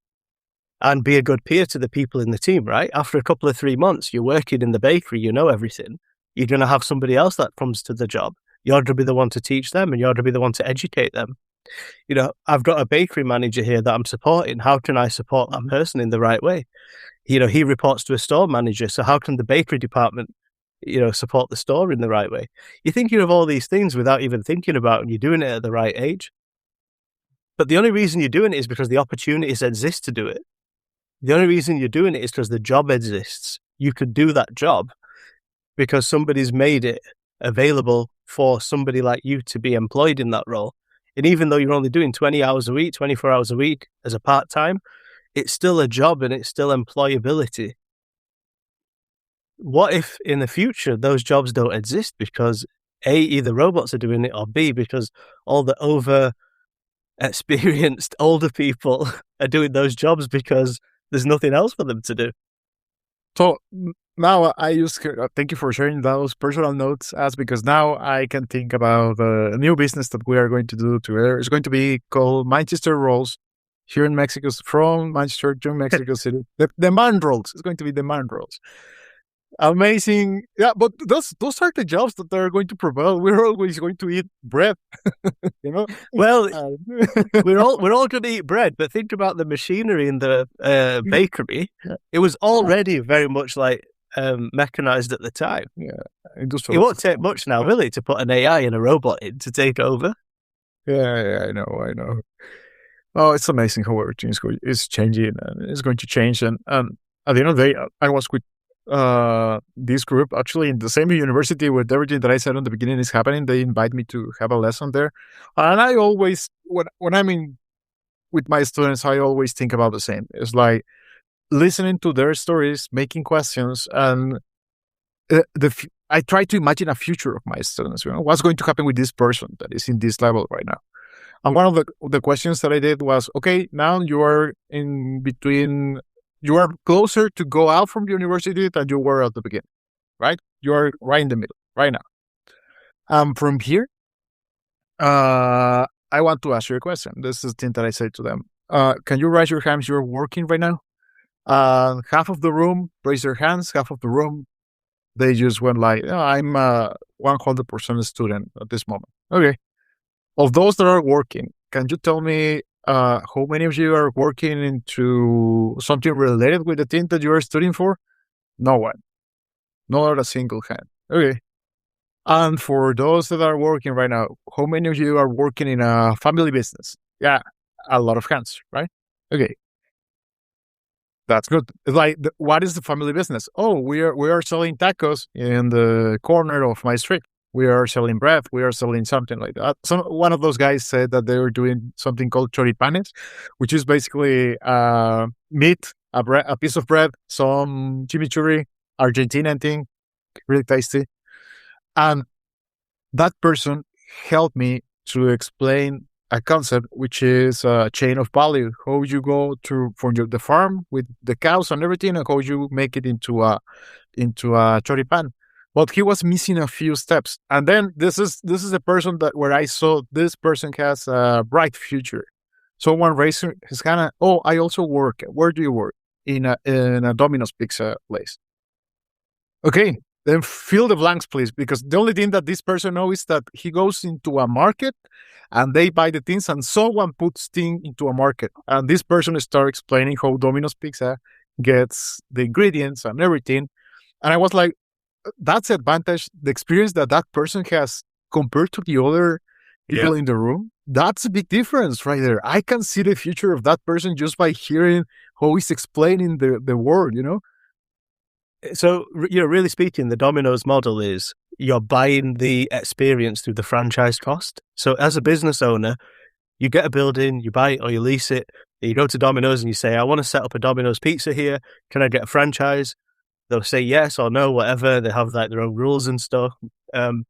and be a good peer to the people in the team, right? After a couple of 3 months, you're working in the bakery, you know everything. You're going to have somebody else that comes to the job. You're to be the one to teach them, and you're to be the one to educate them. I've got a bakery manager here that I'm supporting. How can I support that person in the right way? He reports to a store manager. So how can the bakery department, support the store in the right way? You're thinking of all these things without even thinking about, and you're doing it at the right age. But the only reason you're doing it is because the opportunities exist to do it. The only reason you're doing it is because the job exists. You could do that job because somebody's made it available for somebody like you to be employed in that role. And even though you're only doing 20 hours a week, 24 hours a week as a part-time, it's still a job and it's still employability. What if in the future those jobs don't exist because A, either robots are doing it, or B, because all the over-experienced older people are doing those jobs because there's nothing else for them to do? So now thank you for sharing those personal notes, because now I can think about a new business that we are going to do together. It's going to be called Manchester Rolls here in Mexico, from Manchester to Mexico City. The man rolls. It's going to be the man rolls. Amazing. Yeah, but those are the jobs that they're going to provide. We're always going to eat bread, Well, we're all going to eat bread, but think about the machinery in the bakery. It was already very much like mechanized at the time. Yeah, it won't take much now, will it, to put an AI and a robot in to take over? Yeah, I know. Oh, it's amazing how everything is changing, and it's going to change. And at the end of the day, I was with this group actually in the same university where everything that I said on the beginning is happening. They invite me to have a lesson there, and I always when with my students, I always think about the same. It's like listening to their stories, making questions, and I try to imagine a future of my students. What's going to happen with this person that is in this level right now? And one of the questions that I did was, okay, now you are in between, you are closer to go out from the university than you were at the beginning, right? You are right in the middle right now. From here, I want to ask you a question. This is the thing that I say to them. Can you raise your hands? You're working right now. Half of the room raise their hands. Half of the room, they just went like, oh, I'm 100% a student at this moment. Okay. Of those that are working, can you tell me how many of you are working into something related with the thing that you are studying for? No one. Not a single hand. Okay. And for those that are working right now, how many of you are working in a family business? Yeah, a lot of hands, right? Okay. That's good. It's like, what is the family business? Oh, we are selling tacos in the corner of my street. We are selling bread. We are selling something like that. One of those guys said that they were doing something called choripanes, which is basically meat, a piece of bread, some chimichurri, Argentinian thing, really tasty. And that person helped me to explain a concept, which is a chain of value. How you go from the farm with the cows and everything, and how you make it into a choripan. But he was missing a few steps. And then this is a person where I saw this person has a bright future. Someone raised his hand. Oh, I also work. Where do you work? In a Domino's pizza place. Okay, then fill the blanks, please, because the only thing that this person knows is that he goes into a market and they buy the things and someone puts things into a market. And this person starts explaining how Domino's Pizza gets the ingredients and everything. And I was like, that's the advantage, the experience that person has compared to the other people in the room. That's a big difference right there. I can see the future of that person just by hearing how he's explaining the word, So, really speaking, the Domino's model is you're buying the experience through the franchise cost. So as a business owner, you get a building, you buy it or you lease it. You go to Domino's and you say, I want to set up a Domino's pizza here. Can I get a franchise? They'll say yes or no, whatever. They have like their own rules and stuff. And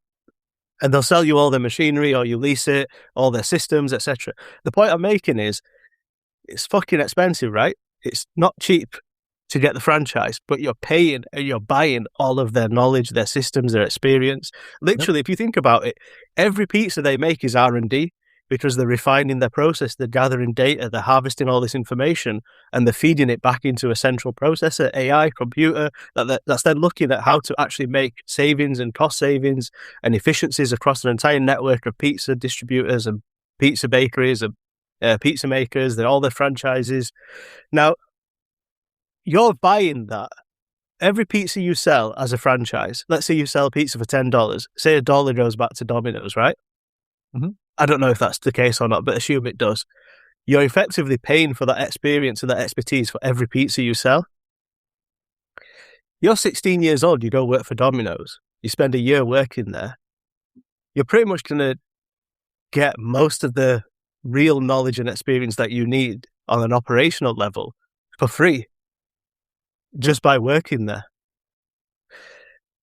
they'll sell you all their machinery or you lease it, all their systems, etc. The point I'm making is it's fucking expensive, right? It's not cheap to get the franchise, but you're paying and you're buying all of their knowledge, their systems, their experience. Literally, If you think about it, every pizza they make is R&D because they're refining their process, they're gathering data, they're harvesting all this information, and they're feeding it back into a central processor, AI, computer, that's then looking at how to actually make savings and cost savings and efficiencies across an entire network of pizza distributors and pizza bakeries and pizza makers, they're all their franchises. Now, you're buying that. Every pizza you sell as a franchise, let's say you sell pizza for $10, say $1 goes back to Domino's, right? Mm-hmm. I don't know if that's the case or not, but assume it does. You're effectively paying for that experience and that expertise for every pizza you sell. You're 16 years old, you go work for Domino's, you spend a year working there. You're pretty much going to get most of the real knowledge and experience that you need on an operational level for free, just by working there.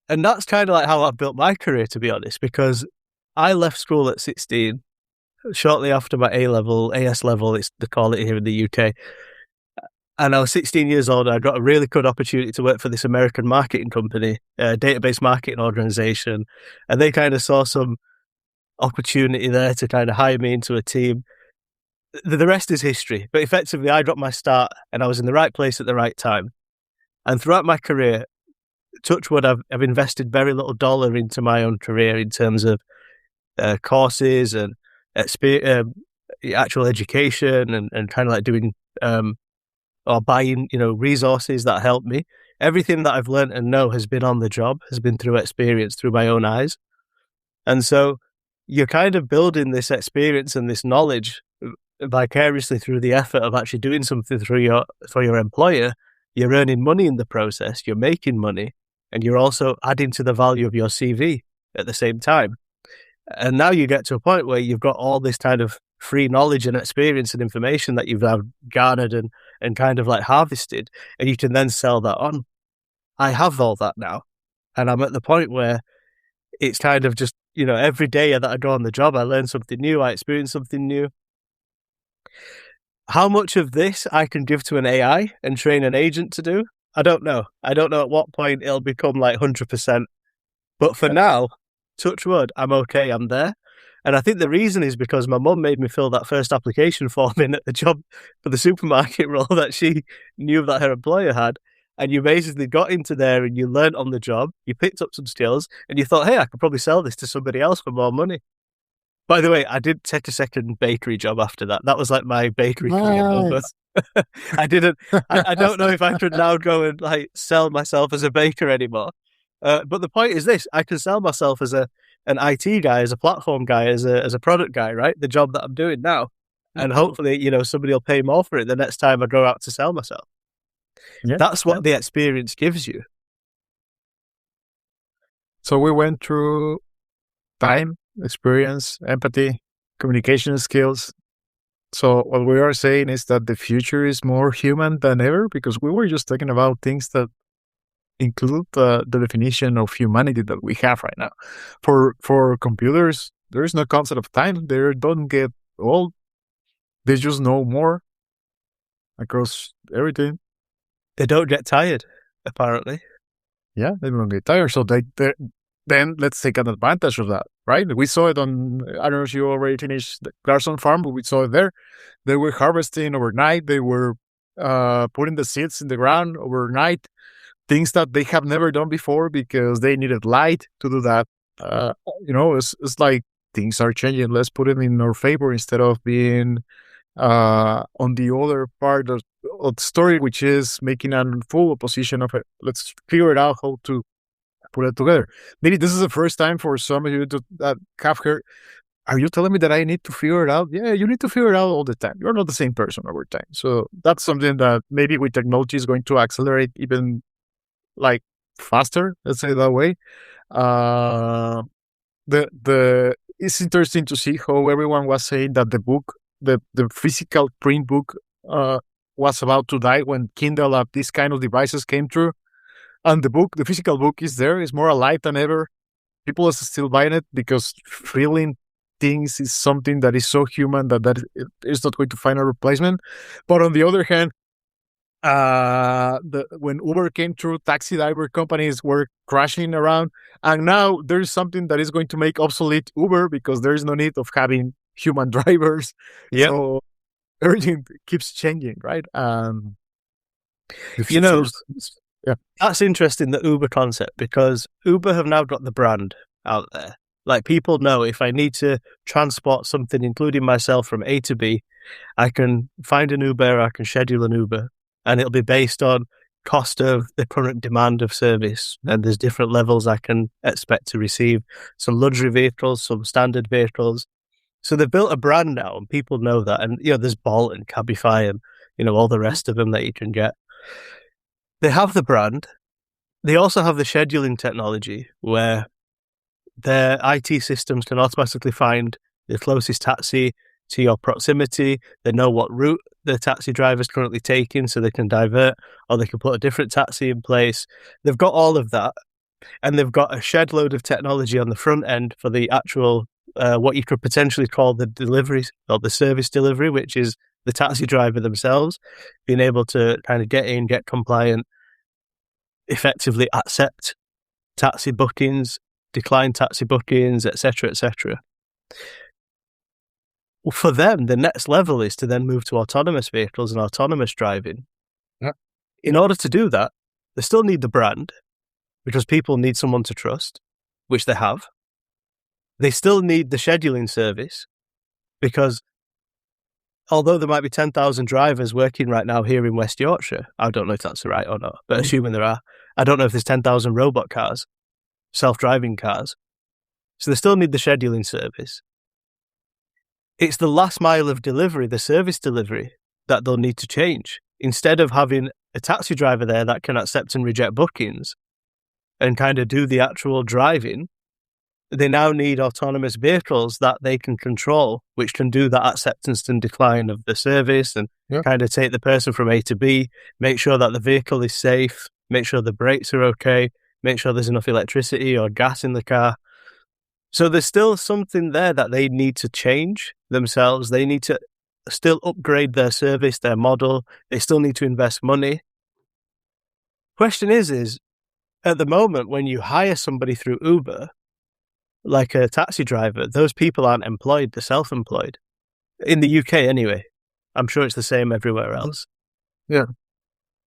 And that's kind of like how I've built my career, to be honest, because I left school at 16, shortly after my A-level, AS level, they call it here in the UK. And I was 16 years old. I got a really good opportunity to work for this American marketing company, a database marketing organization. And they kind of saw some opportunity there to kind of hire me into a team. The rest is history. But effectively, I got my start and I was in the right place at the right time. And throughout my career, touch wood, I've invested very little dollar into my own career in terms of courses and actual education and kind of like doing or buying, resources that help me. Everything that I've learned and know has been on the job, has been through experience, through my own eyes. And so you're kind of building this experience and this knowledge vicariously through the effort of actually doing something for your employer. You're earning money in the process, you're making money, and you're also adding to the value of your CV at the same time. And now you get to a point where you've got all this kind of free knowledge and experience and information that you've garnered and kind of like harvested, and you can then sell that on. I have all that now, and I'm at the point where it's kind of just, every day that I go on the job, I learn something new, I experience something new. How much of this I can give to an AI and train an agent to do, I don't know. I don't know at what point it'll become like 100%. But for now, touch wood, I'm okay, I'm there. And I think the reason is because my mum made me fill that first application form in at the job for the supermarket role that she knew that her employer had. And you basically got into there and you learned on the job, you picked up some skills, and you thought, hey, I could probably sell this to somebody else for more money. By the way, I did take a second bakery job after that. That was like my bakery career over. I didn't. I don't know if I could now go and like sell myself as a baker anymore. But the point is this: I can sell myself as an IT guy, as a platform guy, as a product guy, right? The job that I'm doing now, and hopefully, somebody will pay more for it the next time I go out to sell myself. Yeah, that's what the experience gives you. So we went through time, experience, empathy, communication skills. So what we are saying is that the future is more human than ever, because we were just talking about things that include the definition of humanity that we have right now. For computers, there is no concept of time. They don't get old. They just know more across everything. They don't get tired, apparently. Yeah, they don't get tired. So then let's take an advantage of that, right? We saw it on, I don't know if you already finished the Carson farm, but we saw it there. They were harvesting overnight. They were putting the seeds in the ground overnight, things that they have never done before because they needed light to do that. It's like things are changing. Let's put it in our favor instead of being on the other part of the story, which is making a full opposition of it. Let's figure it out how to put it together. Maybe this is the first time for some of you that have heard. Are you telling me that I need to figure it out? Yeah, you need to figure it out all the time. You're not the same person over time. So that's something that maybe with technology is going to accelerate even like faster. Let's say it that way. It's interesting to see how everyone was saying that the book, the physical print book, was about to die when Kindle and these kind of devices came through. And the physical book is there, is more alive than ever. People are still buying it because feeling things is something that is so human that is not going to find a replacement. But on the other hand, when Uber came through, taxi driver companies were crashing around. And now there's something that is going to make obsolete Uber because there is no need of having human drivers. Yep. So everything keeps changing, right? Yeah. That's interesting, the Uber concept, because Uber have now got the brand out there. Like, people know if I need to transport something, including myself, from A to B, I can find an Uber, I can schedule an Uber, and it'll be based on cost of the current demand of service. And there's different levels I can expect to receive. Some luxury vehicles, some standard vehicles. So they've built a brand now, and people know that. And, there's Bolt and Cabify and, all the rest of them that you can get. They have the brand. They also have the scheduling technology where their IT systems can automatically find the closest taxi to your proximity. They know what route the taxi driver is currently taking, so they can divert, or they can put a different taxi in place. They've got all of that, and they've got a shed load of technology on the front end for the actual, what you could potentially call the deliveries or the service delivery, which is the taxi driver themselves being able to kind of get in, get compliant, effectively accept taxi bookings, decline taxi bookings, etc., etc. Well, for them, the next level is to then move to autonomous vehicles and autonomous driving. Yeah. In order to do that, they still need the brand, because people need someone to trust, which they have. They still need the scheduling service, because although there might be 10,000 drivers working right now here in West Yorkshire, I don't know if that's right or not, but assuming there are, I don't know if there's 10,000 robot cars, self-driving cars. So they still need the scheduling service. It's the last mile of delivery, the service delivery, that they'll need to change. Instead of having a taxi driver there that can accept and reject bookings and kind of do the actual driving, they now need autonomous vehicles that they can control, which can do that acceptance and decline of the service and kind of take the person from A to B, make sure that the vehicle is safe, make sure the brakes are okay, make sure there's enough electricity or gas in the car. So there's still something there that they need to change themselves. They need to still upgrade their service, their model. They still need to invest money. Question is at the moment, when you hire somebody through Uber, like a taxi driver, those people aren't employed, they're self-employed. In the UK anyway. I'm sure it's the same everywhere else. Yeah.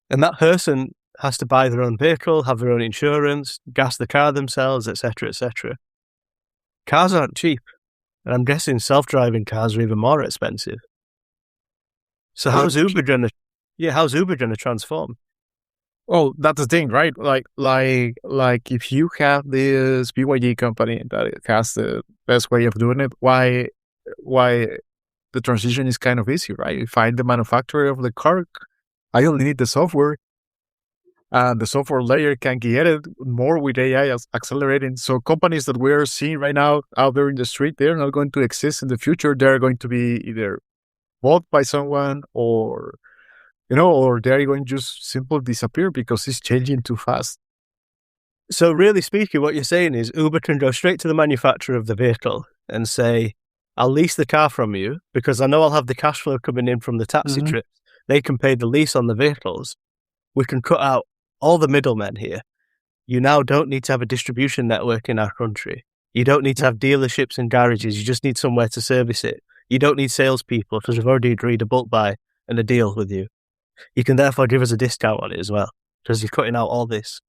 And that person has to buy their own vehicle, have their own insurance, gas the car themselves, etc., etc. Cars aren't cheap. And I'm guessing self-driving cars are even more expensive. So how's Uber going to transform? Oh, that's the thing, right? Like if you have this BYD company that has the best way of doing it, why the transition is kind of easy, right? You find the manufacturer of the car. I only need the software, and the software layer can get it more with AI accelerating. So companies that we're seeing right now out there in the street, they're not going to exist in the future. They're going to be either bought by someone or they're going to just simply disappear because it's changing too fast. So really speaking, what you're saying is Uber can go straight to the manufacturer of the vehicle and say, I'll lease the car from you because I know I'll have the cash flow coming in from the taxi trips. They can pay the lease on the vehicles. We can cut out all the middlemen here. You now don't need to have a distribution network in our country. You don't need to have dealerships and garages. You just need somewhere to service it. You don't need salespeople because we've already agreed a bulk buy and a deal with you. You can therefore give us a discount on it as well because you're cutting out all this.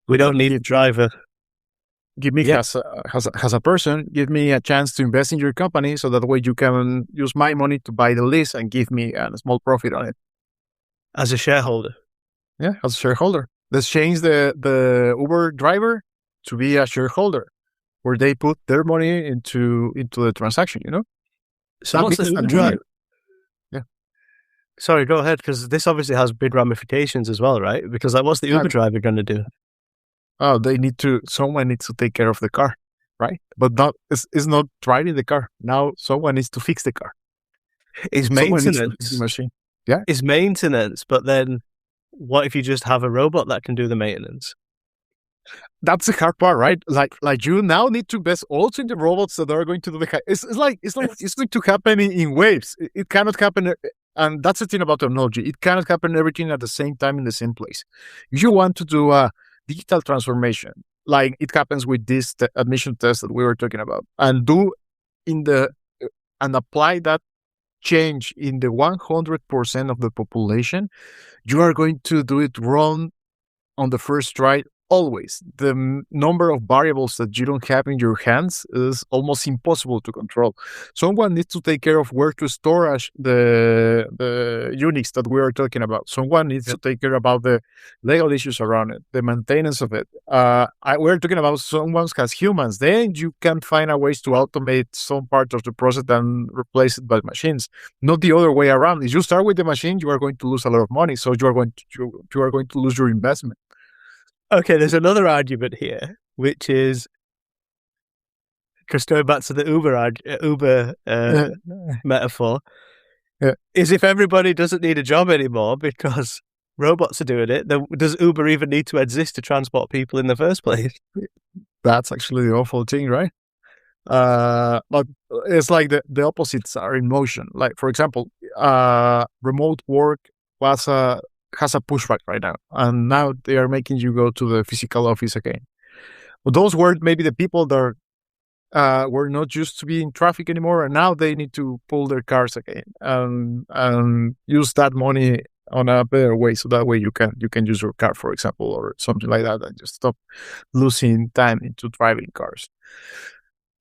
We don't need a driver. Give me, as a person, give me a chance to invest in your company so that way you can use my money to buy the lease and give me a small profit on it. As a shareholder. Yeah, as a shareholder. Let's change the Uber driver to be a shareholder where they put their money into the transaction, So what's the Uber driver? Yeah. Sorry, go ahead, because this obviously has big ramifications as well, right? Because what's the Uber driver going to do? Oh, someone needs to take care of the car, right? But it's not driving the car. Now someone needs to fix the car. It's maintenance. The machine. Yeah. It's maintenance, but then what if you just have a robot that can do the maintenance? That's the hard part, right? Like you now need to invest also in the robots that are going to do the. It's going to happen in waves. It cannot happen, and that's the thing about technology. It cannot happen everything at the same time in the same place. If you want to do a digital transformation, like it happens with this admission test that we were talking about, and apply that change in the 100% of the population, you are going to do it wrong on the first try. Always. The number of variables that you don't have in your hands is almost impossible to control. Someone needs to take care of where to store the Unix that we are talking about. Someone needs to take care about the legal issues around it, the maintenance of it. We're talking about someone as humans. Then you can find a ways to automate some part of the process and replace it by machines. Not the other way around. If you start with the machine, you are going to lose a lot of money. So you are going to lose your investment. Okay, there's another argument here, which is, because going back to the Uber metaphor, is if everybody doesn't need a job anymore because robots are doing it, then does Uber even need to exist to transport people in the first place? That's actually the awful thing, right? But it's like the opposites are in motion. Like, for example, remote work has a pushback right now, and now they are making you go to the physical office again. But those were maybe the people that were not used to be in traffic anymore, and now they need to pull their cars again and use that money on a better way. So that way you can use your car, for example, or something like that, and just stop losing time into driving cars.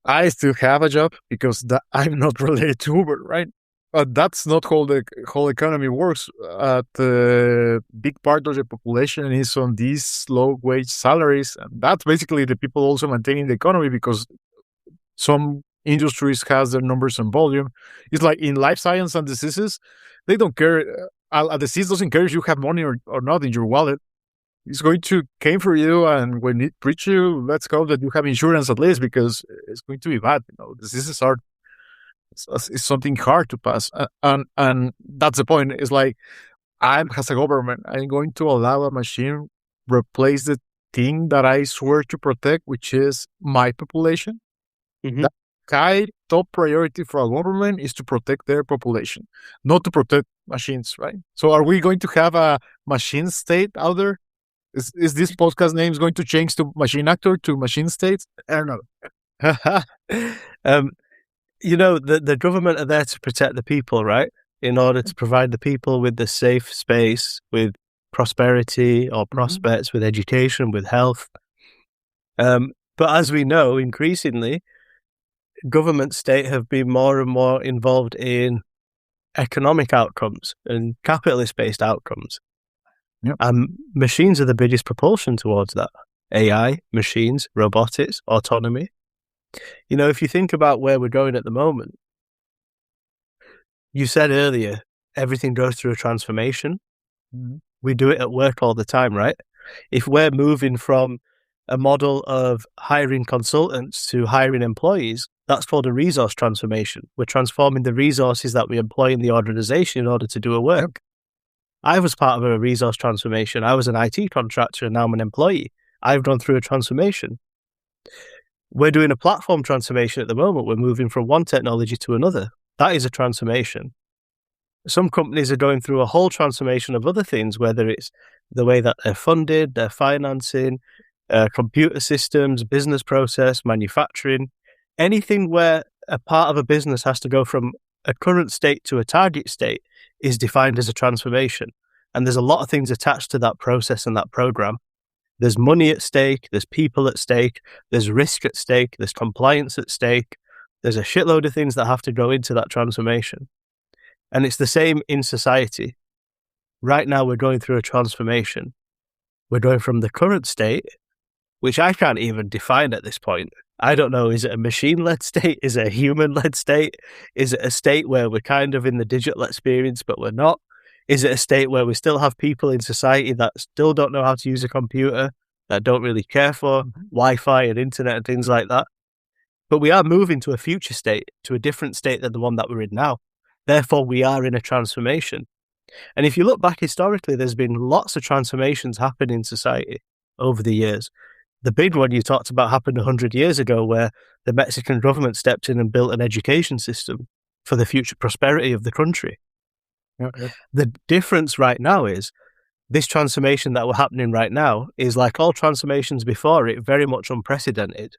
I still have a job because I'm not related to Uber, right? But that's not how the whole economy works. The big part of the population is on these low wage salaries. And that's basically the people also maintaining the economy because some industries has their numbers and volume. It's like in life science and diseases, they don't care. A disease doesn't care if you have money or not in your wallet. it's going to came for you, and when it reach you, let's hope that you have insurance at least, because it's going to be bad. Diseases are it's something hard to pass, and that's the point. It's like I'm as a government, I'm going to allow a machine replace the thing that I swear to protect, which is my population. Hmm. That high top priority for a government is to protect their population, not to protect machines, right? So are we going to have a machine state out there? Is this podcast name is going to change to machine actor to machine state? I don't know. um, the government are there to protect the people, right? In order to provide the people with the safe space, with prosperity or prospects, with education, with health. But as we know, increasingly, government state have been more and more involved in economic outcomes and capitalist-based outcomes. Yep. And machines are the biggest propulsion towards that. AI, machines, robotics, autonomy. If you think about where we're going at the moment, you said earlier, everything goes through a transformation. Mm-hmm. We do it at work all the time, right? If we're moving from a model of hiring consultants to hiring employees, that's called a resource transformation. We're transforming the resources that we employ in the organization in order to do a work. I was part of a resource transformation. I was an IT contractor and now I'm an employee. I've gone through a transformation. We're doing a platform transformation at the moment. We're moving from one technology to another. That is a transformation. Some companies are going through a whole transformation of other things, whether it's the way that they're funded, their financing, computer systems, business process, manufacturing, anything where a part of a business has to go from a current state to a target state is defined as a transformation. And there's a lot of things attached to that process and that program. There's money at stake, there's people at stake, there's risk at stake, there's compliance at stake. There's a shitload of things that have to go into that transformation. And it's the same in society. Right now, we're going through a transformation. We're going from the current state, which I can't even define at this point. I don't know, is it a machine-led state? Is it a human-led state? Is it a state where we're kind of in the digital experience, but we're not? Is it a state where we still have people in society that still don't know how to use a computer, that don't really care for Wi-Fi and internet and things like that? But we are moving to a future state, to a different state than the one that we're in now. Therefore, we are in a transformation. And if you look back historically, there's been lots of transformations happen in society over the years. The big one you talked about happened 100 years ago, where the Mexican government stepped in and built an education system for the future prosperity of the country. Yeah. The difference right now is this transformation that we're happening right now is, like all transformations before it, very much unprecedented.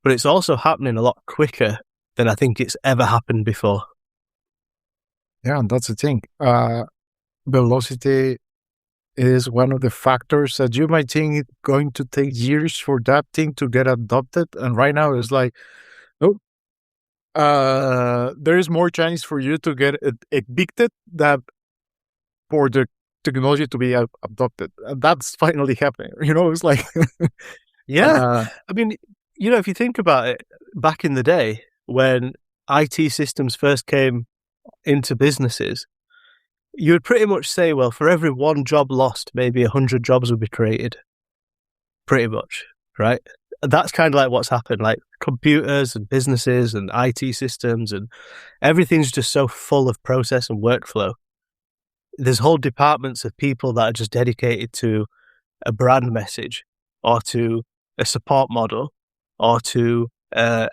But it's also happening a lot quicker than I think it's ever happened before. Yeah, and that's the thing. Velocity is one of the factors that you might think it's going to take years for that thing to get adopted. And right now it's like, oh, there is more chance for you to get evicted than for the technology to be adopted. And that's finally happening. It's like... Yeah. I mean, if you think about it, back in the day when IT systems first came into businesses, you would pretty much say, well, for every one job lost, maybe 100 jobs would be created. Pretty much, right? That's kind of like what's happened. Like computers and businesses and IT systems and everything's just so full of process and workflow. There's whole departments of people that are just dedicated to a brand message or to a support model or to a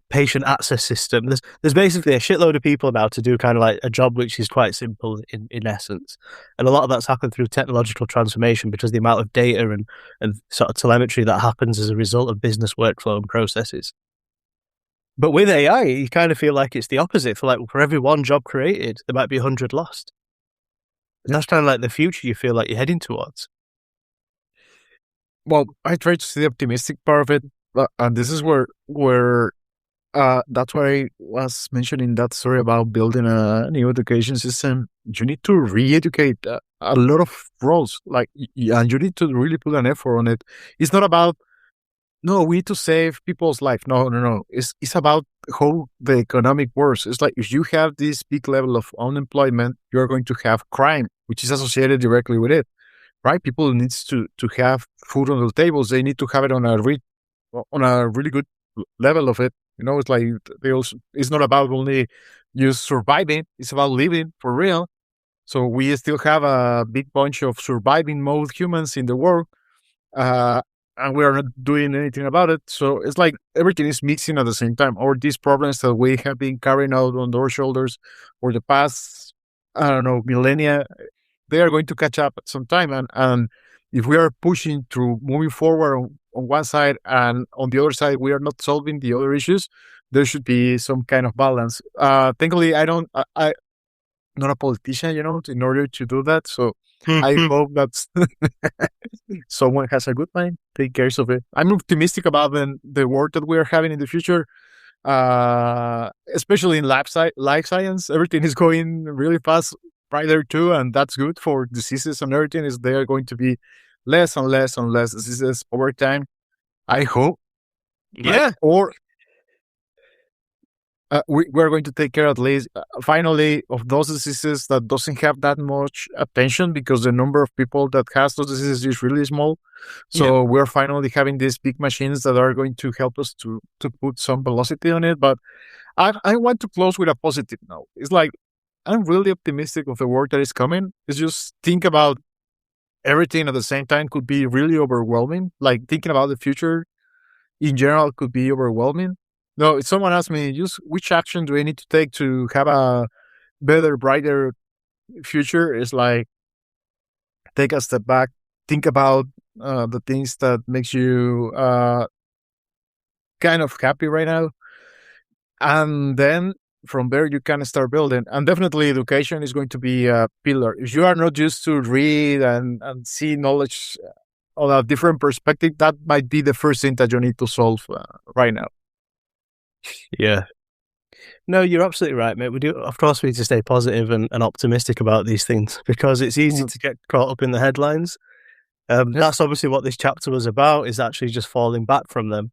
patient access system. There's basically a shitload of people now to do kind of like a job which is quite simple in essence. And a lot of that's happened through technological transformation because the amount of data and sort of telemetry that happens as a result of business workflow and processes. But with AI, you kind of feel like it's the opposite. For every one job created, there might be 100 lost. And that's kind of like the future you feel like you're heading towards. Well, I try to see the optimistic part of it, and this is where that's why I was mentioning that story about building a new education system. You need to re-educate a lot of roles, and you need to really put an effort on it. It's not about, no, we need to save people's life. No. It's about how the economic works. It's like if you have this big level of unemployment, you're going to have crime, which is associated directly with it, right? People needs to have food on the tables. They need to have it on a really good level of it. It's like they also, it's not about only just surviving. It's about living for real. So we still have a big bunch of surviving mode humans in the world, uh, and we are not doing anything about it. So it's like everything is mixing at the same time. Or these problems that we have been carrying out on our shoulders for the past, I don't know, millennia, they are going to catch up at some time. And if we are pushing through moving forward on one side and on the other side, we are not solving the other issues, there should be some kind of balance. Thankfully, I'm not a politician, in order to do that. So I hope that someone has a good mind, take care of it. I'm optimistic about the work that we are having in the future, especially in life science. Everything is going really fast right there too, and that's good for diseases and everything. Is they are going to be less and less and less diseases over time. I hope, right? Yeah. Or we're going to take care at least finally of those diseases that doesn't have that much attention because the number of people that has those diseases is really small. So we're finally having these big machines that are going to help us to put some velocity on it. But I want to close with a positive note. It's like I'm really optimistic of the work that is coming. It's just think about everything at the same time could be really overwhelming. Like thinking about the future in general could be overwhelming. No, if someone asks me, just which action do I need to take to have a better, brighter future, is like take a step back, think about the things that makes you kind of happy right now, and then from there you can start building. And definitely, education is going to be a pillar. If you are not used to read and see knowledge on a different perspective, that might be the first thing that you need to solve right now. Yeah. No, you're absolutely right, mate. We do, of course, we need to stay positive and optimistic about these things because it's easy to get caught up in the headlines. That's obviously what this chapter was about, is actually just falling back from them.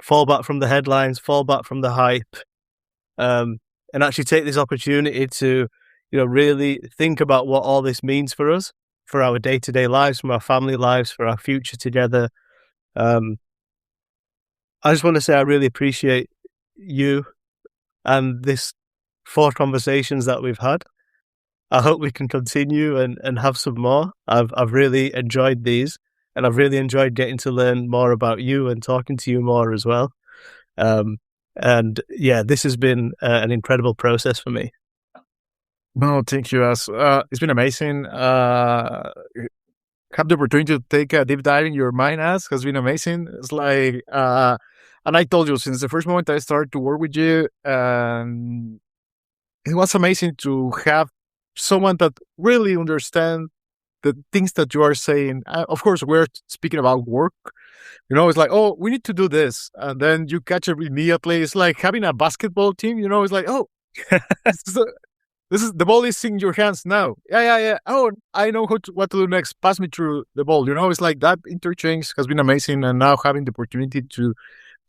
Fall back from the headlines, fall back from the hype, and actually take this opportunity to, really think about what all this means for us, for our day-to-day lives, for our family lives, for our future together. I just want to say I really appreciate you and this 4 conversations that we've had. I hope we can continue and have some more. I've really enjoyed these, and I've really enjoyed getting to learn more about you and talking to you more as well. And yeah, this has been an incredible process for me. No, thank you. It's been amazing. Have the opportunity to take a deep dive in your mind has been amazing. It's like, and I told you since the first moment I started to work with you, it was amazing to have someone that really understands the things that you are saying. Of course, we're speaking about work. It's like, oh, we need to do this. And then you catch it immediately. It's like having a basketball team, it's like, oh, this is the ball is in your hands now. Yeah. Oh, I know what to do next. Pass me through the ball. It's like that interchange has been amazing. And now having the opportunity to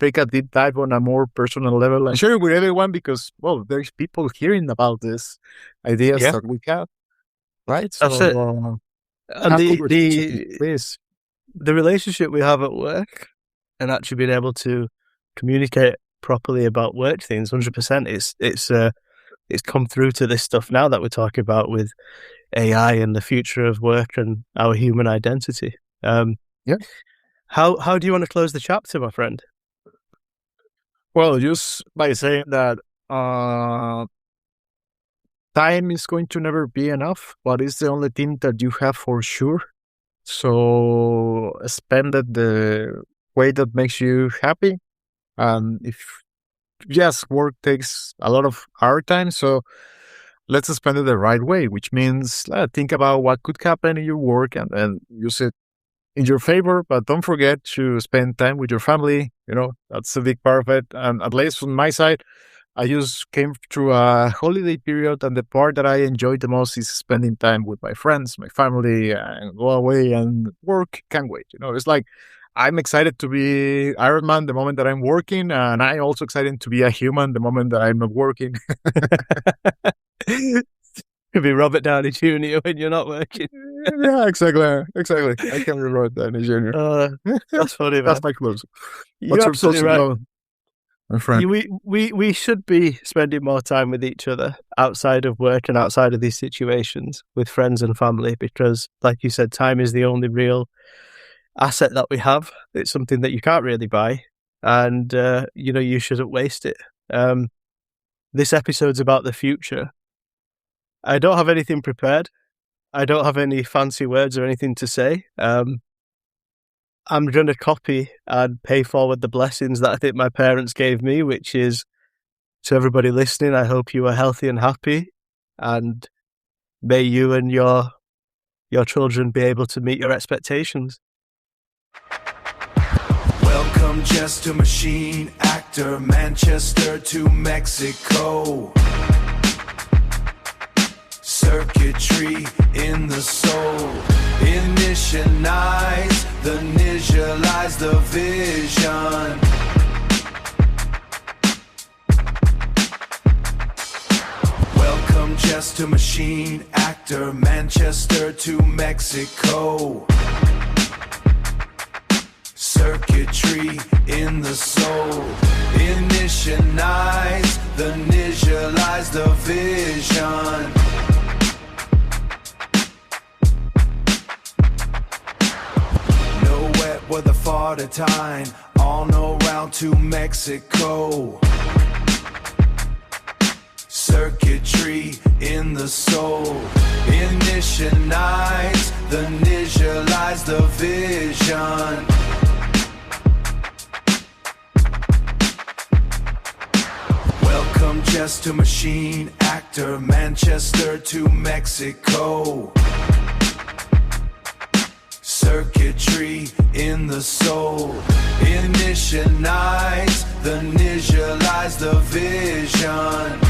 take a deep dive on a more personal level and share it with everyone because, well, there's people hearing about this ideas that we have. Right? That's it. And please. The relationship we have at work and actually being able to communicate properly about work things, 100%. It's come through to this stuff now that we're talking about with AI and the future of work and our human identity. How do you want to close the chapter, my friend? Well, just by saying that time is going to never be enough, but it's the only thing that you have for sure. So spend it the way that makes you happy. And yes, work takes a lot of our time, so let's spend it the right way, which means think about what could happen in your work and use it in your favor. But don't forget to spend time with your family. That's a big part of it. And at least from my side, I just came through a holiday period, and the part that I enjoyed the most is spending time with my friends, my family, and go away and work. Can't wait. It's like I'm excited to be Iron Man the moment that I'm working, and I'm also excited to be a human the moment that I'm not working. Could be Robert Downey Jr. when you're not working. Yeah, exactly. I can remember that in junior. That's funny, man. That's my close. You're What's your absolutely closest right. note, my friend? We should be spending more time with each other outside of work and outside of these situations with friends and family, because, like you said, time is the only real asset that we have. It's something that you can't really buy, and you shouldn't waste it. This episode's about the future. I don't have anything prepared. I don't have any fancy words or anything to say. I'm going to copy and pay forward the blessings that I think my parents gave me, which is, to everybody listening, I hope you are healthy and happy, and may you and your children be able to meet your expectations. Welcome, Jester Machine Actor, Manchester to Mexico. Circuitry in the soul. Initialize the vision. Welcome, Jester Machine Actor, Manchester to Mexico. Circuitry in the soul. Initialize the vision. With a farther time, all no round to Mexico. Circuitry in the soul. Initialize the vision. Welcome, Jester Machine Actor, Manchester to Mexico. Circuitry in the soul. Initialize the vision.